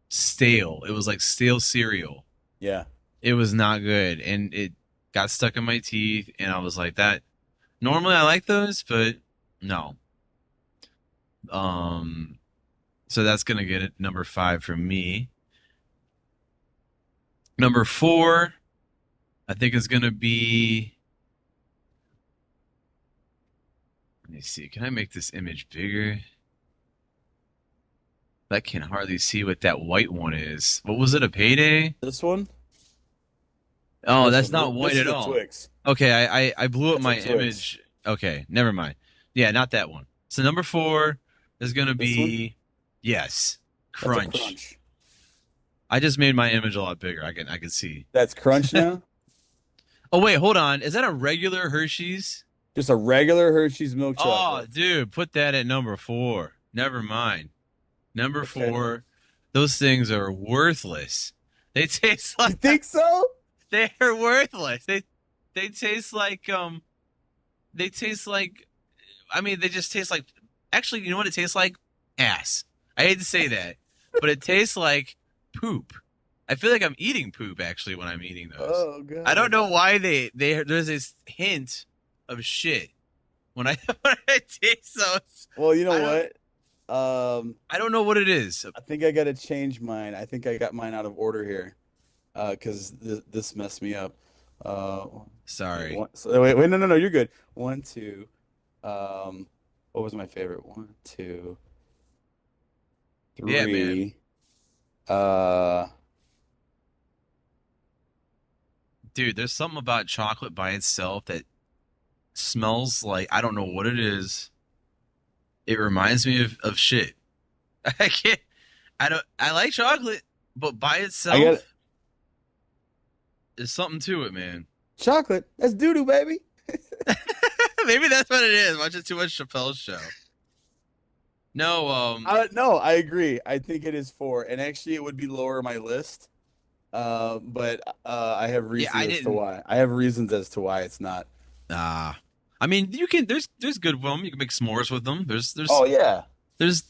stale. It was like stale cereal. Yeah. It was not good, and it got stuck in my teeth, and I was like that. Normally I like those, but no. Um, so that's gonna get it number five for me. Number four, I think is gonna be. Let me see. Can I make this image bigger? I can hardly see what that white one is. What was it? A payday? This one? Oh, This that's one. not white This is at a all. Twix. Okay, I blew up That's a my Twix. image. Okay, never mind. Yeah, not that one. So number four is gonna This one? be yes, That's a Crunch. crunch. I just made my image a lot bigger. I can see. That's crunch now? Oh wait, hold on. Is that a regular Hershey's? Just a regular Hershey's milk Oh, chocolate. dude, put that at number four. Never mind. Number Okay. four. Those things are worthless. They taste You like think so? they're worthless. They taste like they taste like I mean they just taste like actually you know what it tastes like? Ass. I hate to say that, but it tastes like poop. I feel like I'm eating poop actually when I'm eating those. Oh I don't God. know why they there's this hint of shit when I when I taste those. Well, you know I don't what? Um, I don't know what it is. I think I gotta change mine. I think I got mine out of order here. Because this messed me up. One, two, Sorry. one. So wait, no, you're good. One, two. Um, what was my favorite? One, two, Yeah, man. three. Uh, Dude, there's something about chocolate by itself that smells like I don't know what it is. It reminds me of shit. I can't I don't I like chocolate, but by I got itself, there's something to it, man. chocolate. That's doo doo, baby. Maybe that's what it is. Watching too much Chappelle's show. No, No, I agree. I think it is four, and actually, it would be lower on my list. But I have yeah, I reasons as to didn't. why. I have reasons as to why it's not. I mean, you can. There's good with them. You can make s'mores with them. Oh yeah, There's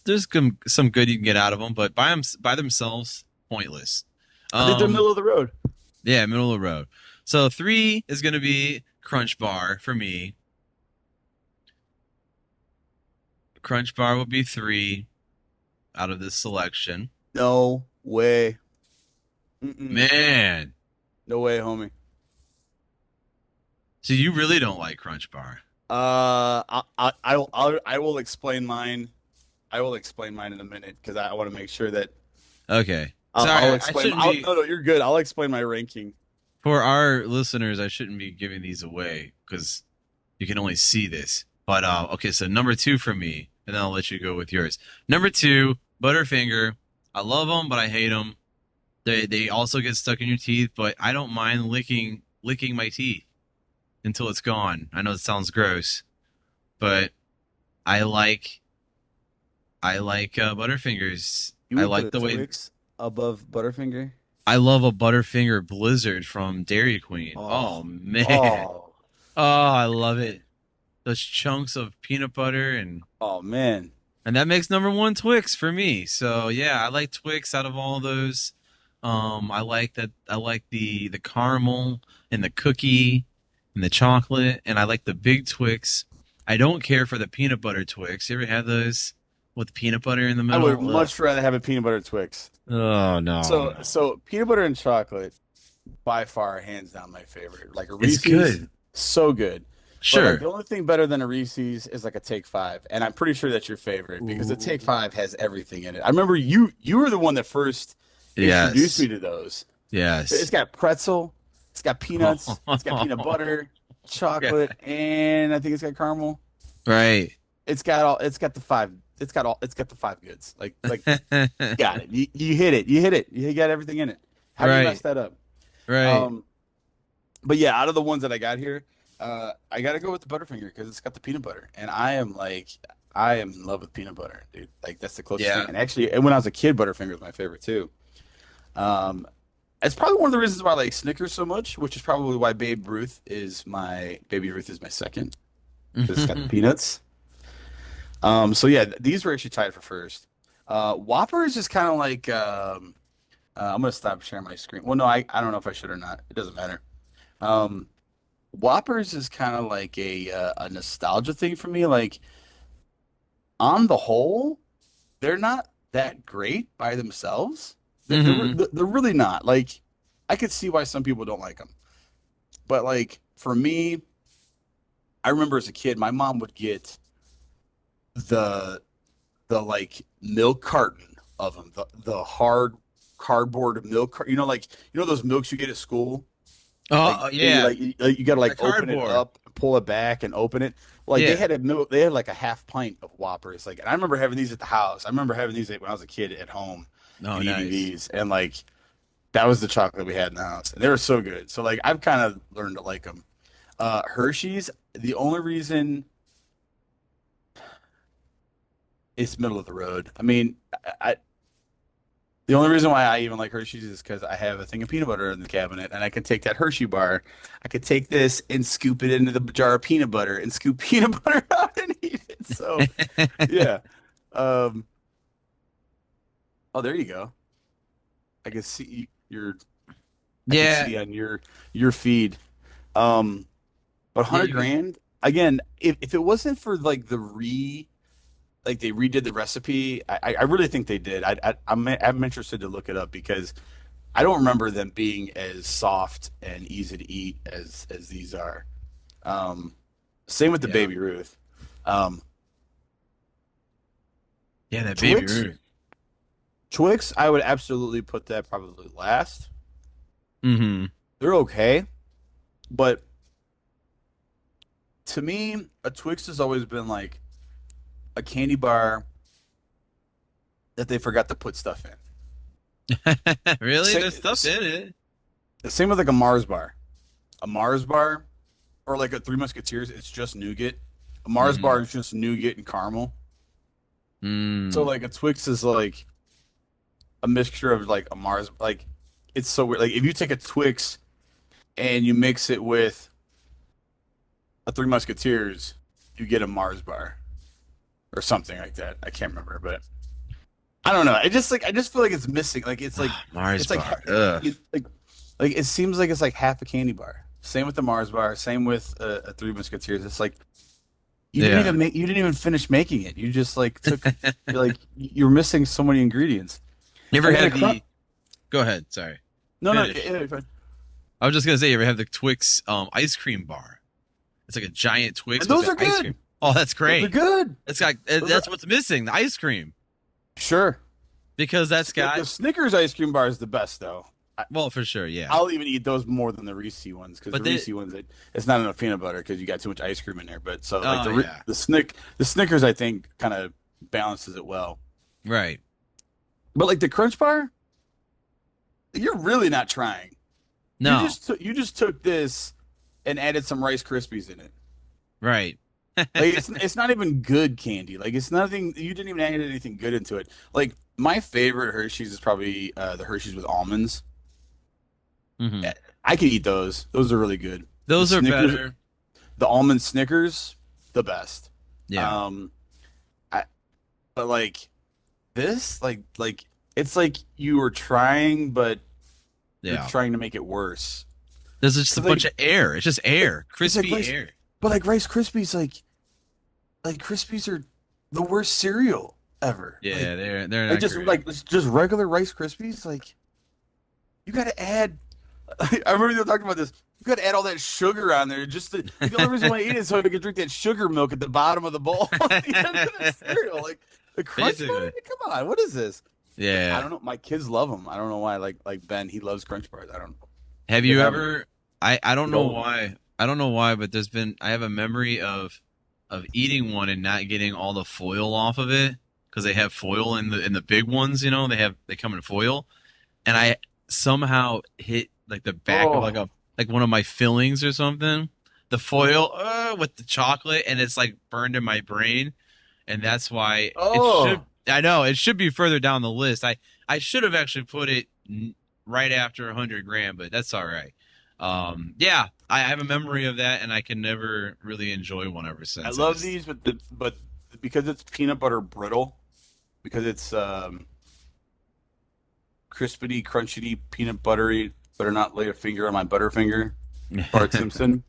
some good you can get out of them, but by themselves, pointless. I think they're Um, middle of the road. yeah, middle of the road. So three is gonna be Crunch Bar for me. Crunch Bar will be three out of this selection. No way. Mm-mm. Man, No way, homie. so you really don't like Crunch Bar? I will explain mine. I will explain mine in a minute because I want to make sure that Okay, sorry, I'll I explain. shouldn't be. No, you're good. I'll explain my ranking. For our listeners, I shouldn't be giving these away because you can only see this. But okay, so number two for me, and then I'll let you go with yours. Number two, Butterfinger. I love them, but I hate them. They also get stuck in your teeth, but I don't mind licking my teeth until it's gone. I know it sounds gross, but I like Butterfingers. You I would put like a the way Twix above Butterfinger? I love a Butterfinger Blizzard from Dairy Queen. Oh Oh, man, oh, oh I love it. those chunks of peanut butter Oh man. and that makes number one Twix for me. So yeah, I like Twix out of all those. I like that. I like the caramel and the cookie and the chocolate, and I like the big Twix. I don't care for the peanut butter Twix. You ever had those with peanut butter in the I would middle? Ugh. much rather have a peanut butter Twix. Oh no, So no, so peanut butter and chocolate, by far, hands down my favorite. Like a it's Reese's, good. so good. But like Sure. the only thing better than a Reese's is like a Take Five, and I'm pretty sure that's your favorite because the Take Ooh. Five has everything in it. I remember you were the one that first introduced me Yes. to those. It's Yes. got pretzel, it's got peanuts, it's got peanut butter, Yeah. chocolate, and I think it's got caramel. Right. It's got the five. It's got the five goods. Like you got it. You hit it. You hit it. You got everything in it. How do you mess Right. that up? Right. Um, but yeah, out of the ones that I got here, I got to go with the Butterfinger because it's got the peanut butter, and I am in love with peanut butter, dude. Like that's the closest thing. Yeah. And actually, and when I was a kid, Butterfinger was my favorite too. Um, it's probably one of the reasons why I like Snickers so much, which is probably why Baby Ruth is my second because it's got the peanuts. So yeah, these were actually tied for first. Whopper is just kind of like I'm gonna stop sharing my screen. Well, no, I don't know if I should or not. It doesn't matter. Um, Whoppers is kind of like a nostalgia thing for me. Like on the whole, they're not that great by themselves. Hmm. They're really not. Like I could see why some people don't like them, but like for me, I remember as a kid, my mom would get the like milk carton of them, the hard cardboard milk, you know those milks you get at school, Oh yeah, you got to the like open it cardboard. up, pull it back, and open it. Like Yeah. they had like a half pint of Whoppers. Like, and I remember having these at the house. I remember having these when I was a kid at home Oh, and eating nice. these, and like that was the chocolate we had in the house, and they were so good. So like I've kind of learned to like them. Hershey's, the only reason it's middle of the road. I mean, the only reason why I even like Hershey's is because I have a thing of peanut butter in the cabinet, and I can take that Hershey bar, I could take this and scoop it into the jar of peanut butter and scoop peanut butter out and eat it. So yeah. Um, oh, there you go. I can see your I can Yeah. see on your feed. Um, but Yeah. 100 grand again. If it wasn't for like like they redid the recipe, I really think they did. I'm interested to look it up because I don't remember them being as soft and easy to eat as these are. Um, Same with the Yeah. Baby Ruth. Um, Yeah. That baby Twix, Ruth. Twix, I would absolutely put that probably last. Hmm. They're okay, but to me, a Twix has always been like a candy bar that they forgot to put stuff in. Really? Same, There's stuff in it. same with like a Mars bar. A Mars bar or like a Three Musketeers, it's just nougat. A Mars bar Hmm. is just nougat and caramel. So Mm. like a Twix is like a mixture of like a Mars, like it's so weird. Like if you take a Twix and you mix it with a Three Musketeers, you get a Mars bar or something like that. I can't remember, but I don't know. I just feel like it's missing. Like Mars it's like bar. Ugh. like it seems like it's like half a candy bar. Same with the Mars bar. Same with a Three Musketeers. It's like Yeah. you didn't even finish making it. You just like took like you're missing so many ingredients. You ever And then had a crunch. the? Go ahead. Sorry. No, no, Finish. yeah, yeah, fine. I was just gonna say, you ever have the Twix ice cream bar? It's like a giant Twix, And but it's those got are ice cream. good. Oh, that's Those are great. good. It's got Those are that's what's missing, the ice cream, sure. because that's The got Snickers ice cream bar is the best though. well for sure, yeah. I'll even eat those more than the Reese ones because But the they, Reese ones it's not enough peanut butter because you got too much ice cream in there. But so like oh yeah, the Snickers I think kind of balances it well. right. But like the Crunch bar, you're really not trying. No, You just took this and added some Rice Krispies in it. right. Like it's not even good candy. Like it's nothing. You didn't even add anything good into it. Like my favorite Hershey's is probably the Hershey's with almonds. Hmm. I could eat those. Those are really good. The Those are Snickers, better. the almond Snickers. the best. Yeah, Um, I but like this, it's like you were trying, but you're yeah. trying to make it worse. There's just a Cause bunch of air. It's just like air, it's like crispy Rice, air. but like Rice Krispies, like Krispies are the worst cereal ever. Yeah, they're not great. Like just regular Rice Krispies, like you got to add. I remember you talking about this. You got to add all that sugar on there. Just to, like, the only reason why I eat it is so I can drink that sugar milk at the bottom of the bowl at the end of the cereal. Like the Crunch Bar. Basically, Come on, what is this? I yeah. don't know. My kids love them. I don't know why. Like Ben, he loves Crunch Bars. I don't know. Have They you have them. ever? I don't know No. why. I don't know why, but I have a memory of eating one and not getting all the foil off of it because they have foil in the big ones. They come in foil, and I somehow hit like the back of Oh, like one of my fillings or something. The foil with the chocolate, and it's like burned in my brain, and that's why it should. oh. I know it should be further down the list. I should have actually put it right after 100 gram, but that's all right. Yeah, I have a memory of that, and I can never really enjoy one ever I since. love these, but because it's peanut butter brittle, because it's crispity, crunchy, peanut buttery. Better not lay a finger on my Butterfinger. Bart Simpson.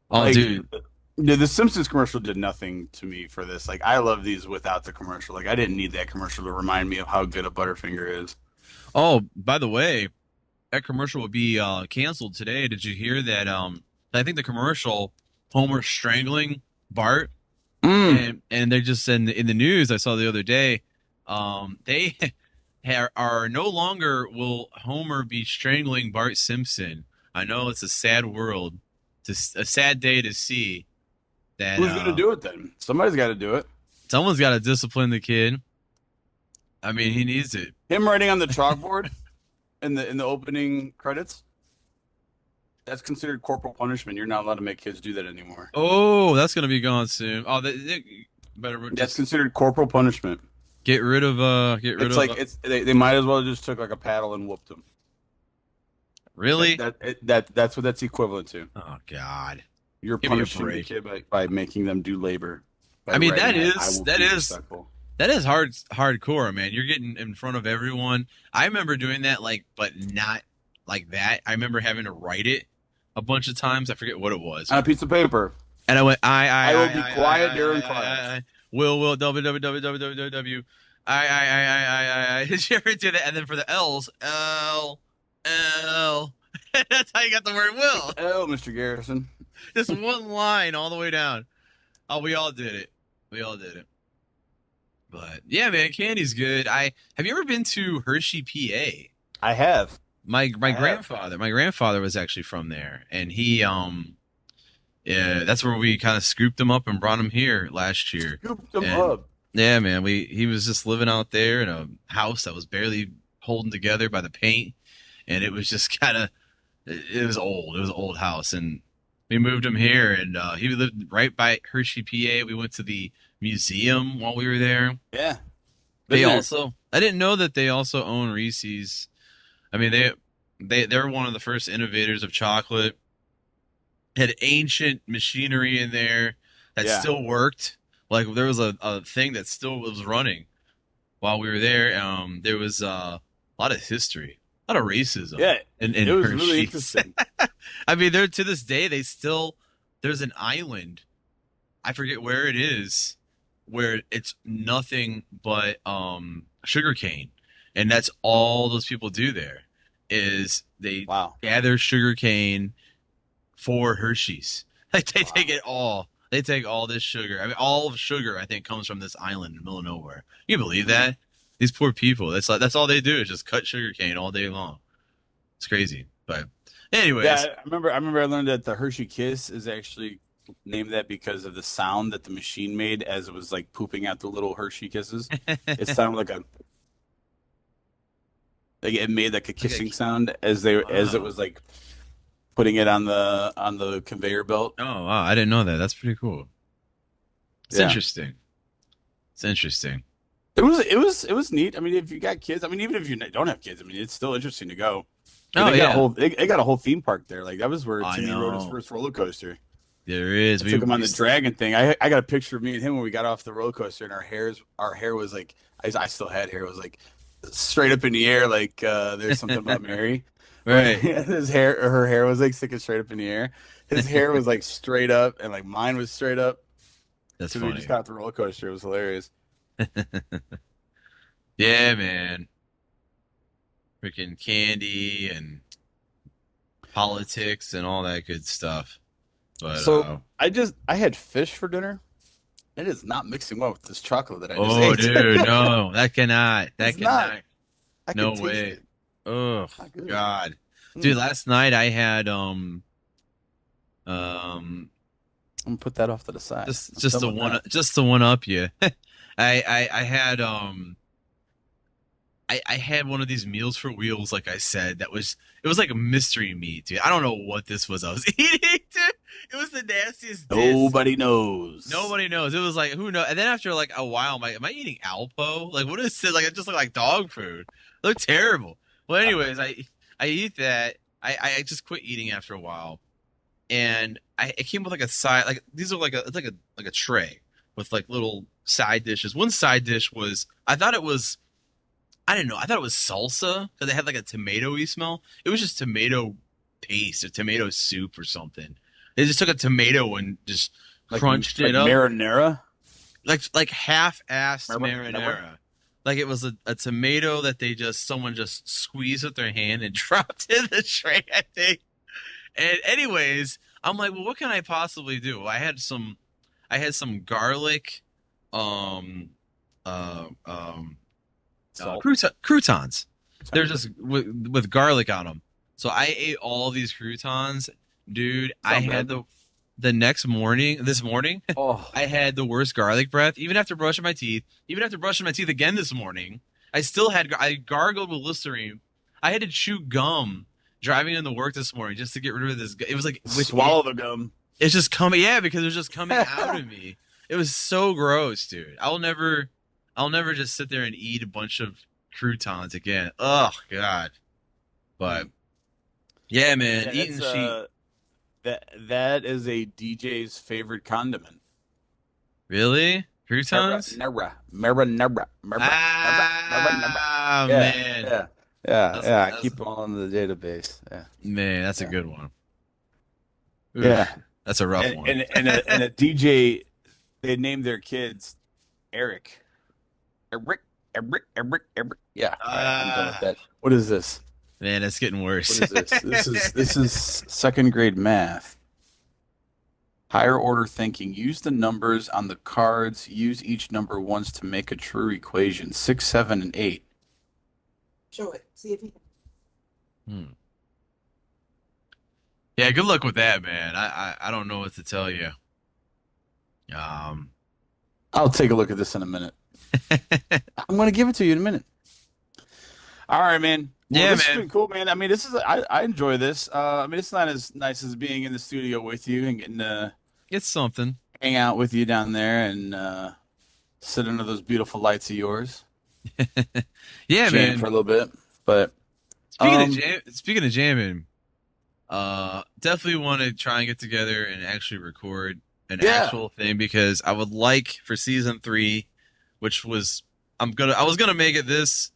Oh, Like dude. the Simpsons commercial did nothing to me for this. Like I love these without the commercial. Like I didn't need that commercial to remind me of how good a Butterfinger is. Oh, by the way, that commercial will be canceled today. Did you hear that? I think the commercial, Homer strangling Bart, Mm. and they're just in the news I saw the other day. They are no longer will Homer be strangling Bart Simpson. I know it's a sad world, a sad day to see that Who's gonna do it then? Somebody's got to do it. someone's got to discipline the kid. I mean, he needs it. Him writing on the chalkboard in the opening credits. That's considered corporal punishment. You're not allowed to make kids do that anymore. Oh, that's gonna be gone soon. Oh, they better That's just considered corporal punishment. get rid It's of like they might as well just took like a paddle and whooped him. really. That's what that's equivalent to. Oh God, You're give me a punishing the break. kid by making them do labor. By I mean, writing I will that be is respectful. that is hardcore, man. You're getting in front of everyone. I remember doing that, like, but not like that. I remember having to write it a bunch of times. I forget what it was, On a piece of paper. and I went I will be quiet during class. will www. Did you ever do that? And then for the L's, L. That's how you got the word will. Oh, Mr. Garrison. Just one line all the way down. Oh, we all did it. We all did it. But yeah, man, candy's good. I have you ever been to Hershey, PA? I have. My I have. grandfather was actually from there, and he yeah, that's where we kind of scooped him up and brought him here last year. Scooped them And up. yeah, man, he was just living out there in a house that was barely holding together by the paint, and it was just kind of it was old. It was an old house, and we moved him here, and he lived right by Hershey, PA. We went to the museum while we were there. Yeah. They Been there. also, I didn't know that they also own Reese's. I mean, they're one of the first innovators of chocolate. Had ancient machinery in there that Yeah. still worked. Like there was a thing that still was running while we were there. There was a lot of history, a lot of racism. Yeah. in It was Hershey's. really interesting. I mean, there to this day they still there's an island. I forget where it is, where it's nothing but sugarcane, and that's all those people do there. Is they Wow. gather sugarcane for Hershey's. Like they Wow. take it all. They take all this sugar. I mean, all of sugar I think comes from this island in the middle of nowhere. You believe that? These poor people. That's all they do is just cut sugarcane all day long. It's crazy. But anyways, Yeah, I remember I learned that the Hershey Kiss is actually named that because of the sound that the machine made as it was like pooping out the little Hershey Kisses. It sounded like it made like a kissing sound as it wow. was like putting it on the conveyor belt. Oh wow, I didn't know that. That's pretty cool. It's Yeah. interesting. It's interesting. It was neat. I mean, if you got kids, I mean, even if you don't have kids, I mean, it's still interesting to go. Oh They got a yeah, whole they got a whole theme park there. Like that was where I Timmy rode his know. first roller coaster. There is. I We, took him on we the dragon thing. I got a picture of me and him when we got off the roller coaster, and our hair was like I still had hair. It was like straight up in the air, like there's something about Mary, where right. his hair or her hair was like sticking straight up in the air. His hair was like straight up, and like mine was straight up That's because we just funny. got off the roller coaster. It was hilarious. Yeah, man. Freaking candy and politics and all that good stuff. But So I had fish for dinner. It is not mixing well with this chocolate that I just oh, ate. dude, no, that cannot. That It's not. cannot. I No could taste way. it. Oh Not good. God, dude. Mm. Last night I had um I'm gonna put that off to the side. I'm done with that. just the one up you. I had I had one of these meals for wheels, like I said, that was it was like a mystery meat, dude. I don't know what this was I was eating, dude. It was the nastiest dish. Nobody knows. Nobody knows. It was like who knows? And then after like a while, I'm like, am I eating Alpo? Like what is it? Like it just looked like dog food. It looked terrible. Well, anyways, I eat that. I just quit eating after a while, and it came with like a side like these are like a it's like a tray with like little side dishes. One side dish was I thought it was I didn't know. I thought it was salsa because it had like a tomatoey smell. It was just tomato paste or tomato soup or something. They just took a tomato and just Like crunched like it up marinara. like half-assed Remember? marinara. Like it was a tomato that someone just squeezed with their hand and dropped in the tray, I think. And anyways, I'm like, well, what can I possibly do? I had some garlic, um, um, Salt. croutons. They're just with garlic on them. So I ate all these croutons, dude. I Sound had bad. the next morning, this morning, Oh, I had the worst garlic breath. Even after brushing my teeth, even after brushing my teeth again this morning, I gargled with Listerine. I had to chew gum driving into work this morning just to get rid of this. It was like with swallow the gum. it's just coming, yeah, because it was just coming out of me. It was so gross, dude. I'll never just sit there and eat a bunch of croutons again. Oh God. But yeah, man, Yeah, eating that's sheep. that is a DJ's favorite condiment. Really? Croutons? Marinara. Ah, Yeah, man. yeah, yeah, That's yeah. I that's keep them all in the database. Yeah, man, that's a yeah, good one. yeah. Oof, that's a rough one. And a DJ, they named their kids Eric. Eric. Yeah. All right, I'm done with Ah, that. What is this? man, it's getting What worse. is this? This is second grade math. Higher order thinking. Use the numbers on the cards. Use each number once to make a true equation. 6, 7, and 8. Show it. See if you Hmm. Yeah, good luck with that, man. I don't know what to tell you. Um, I'll take a look at this in a minute. I'm going to give it to you in a minute. All right, man. Well, yeah, this has man, been cool, man. I mean, I enjoy this. I mean, it's not as nice as being in the studio with you and getting to it's something. hang out with you down there and sit under those beautiful lights of yours, Yeah, jam for man. a little bit. But um, Speaking of jamming, definitely want to try and get together and actually record an yeah, actual thing because I would like for season 3, which was I was gonna make it this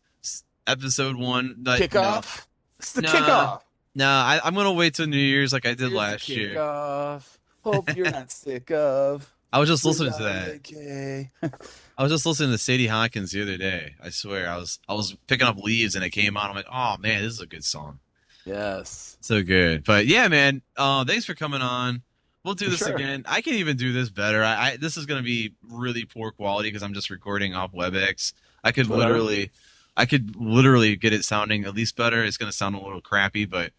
episode 1, but no, kickoff. It's the nah, kickoff. nah. I'm gonna wait till New Year's like I did Here's the last year. kickoff. Hope you're not sick of I was just listening to Without that. a K. I was just listening to Sadie Hawkins the other day. I swear, I was picking up leaves and it came on. I'm like, oh man, this is a good song. Yes, So good. But yeah, man, thanks for coming on. We'll do for this sure. again. I can even do this better. This is gonna be really poor quality because I'm just recording off WebEx. I could Whatever. I could literally get it sounding at least better. It's gonna sound a little crappy, but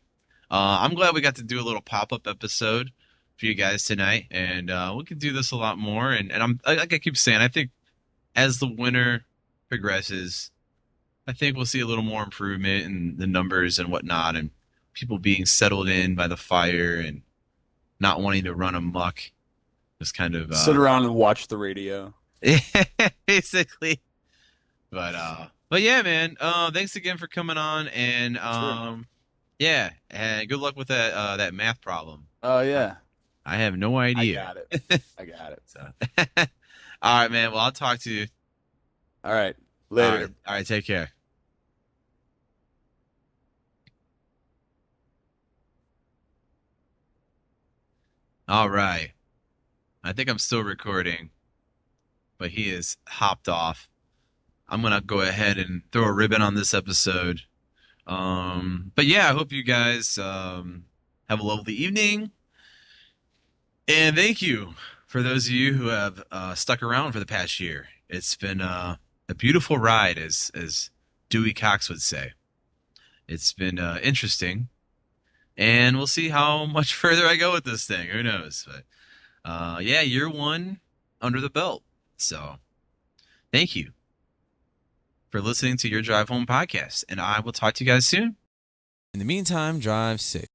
I'm glad we got to do a little pop-up episode for you guys tonight, and we can do this a lot more. And like I keep saying, I think as the winter progresses, I think we'll see a little more improvement in the numbers and whatnot, and people being settled in by the fire and not wanting to run amok. Just kind of Sit around and watch the radio. basically. But yeah, man. Thanks again for coming on, and Sure. yeah, and good luck with that math problem. Oh yeah. I have no I idea. got it. I got it. So, all right, man. Well, I'll talk to you. All right. Later. All right. Take care. All right. I think I'm still recording, but he is hopped off. I'm gonna go ahead and throw a ribbon on this episode. But yeah, I hope you guys have a lovely evening, and thank you for those of you who have stuck around for the past year. It's been a beautiful ride, as Dewey Cox would say. It's been interesting, and we'll see how much further I go with this thing. Who knows? But yeah, year one under the belt. So thank you for listening to Your Drive Home podcast, and I will talk to you guys soon. In the meantime, drive safe.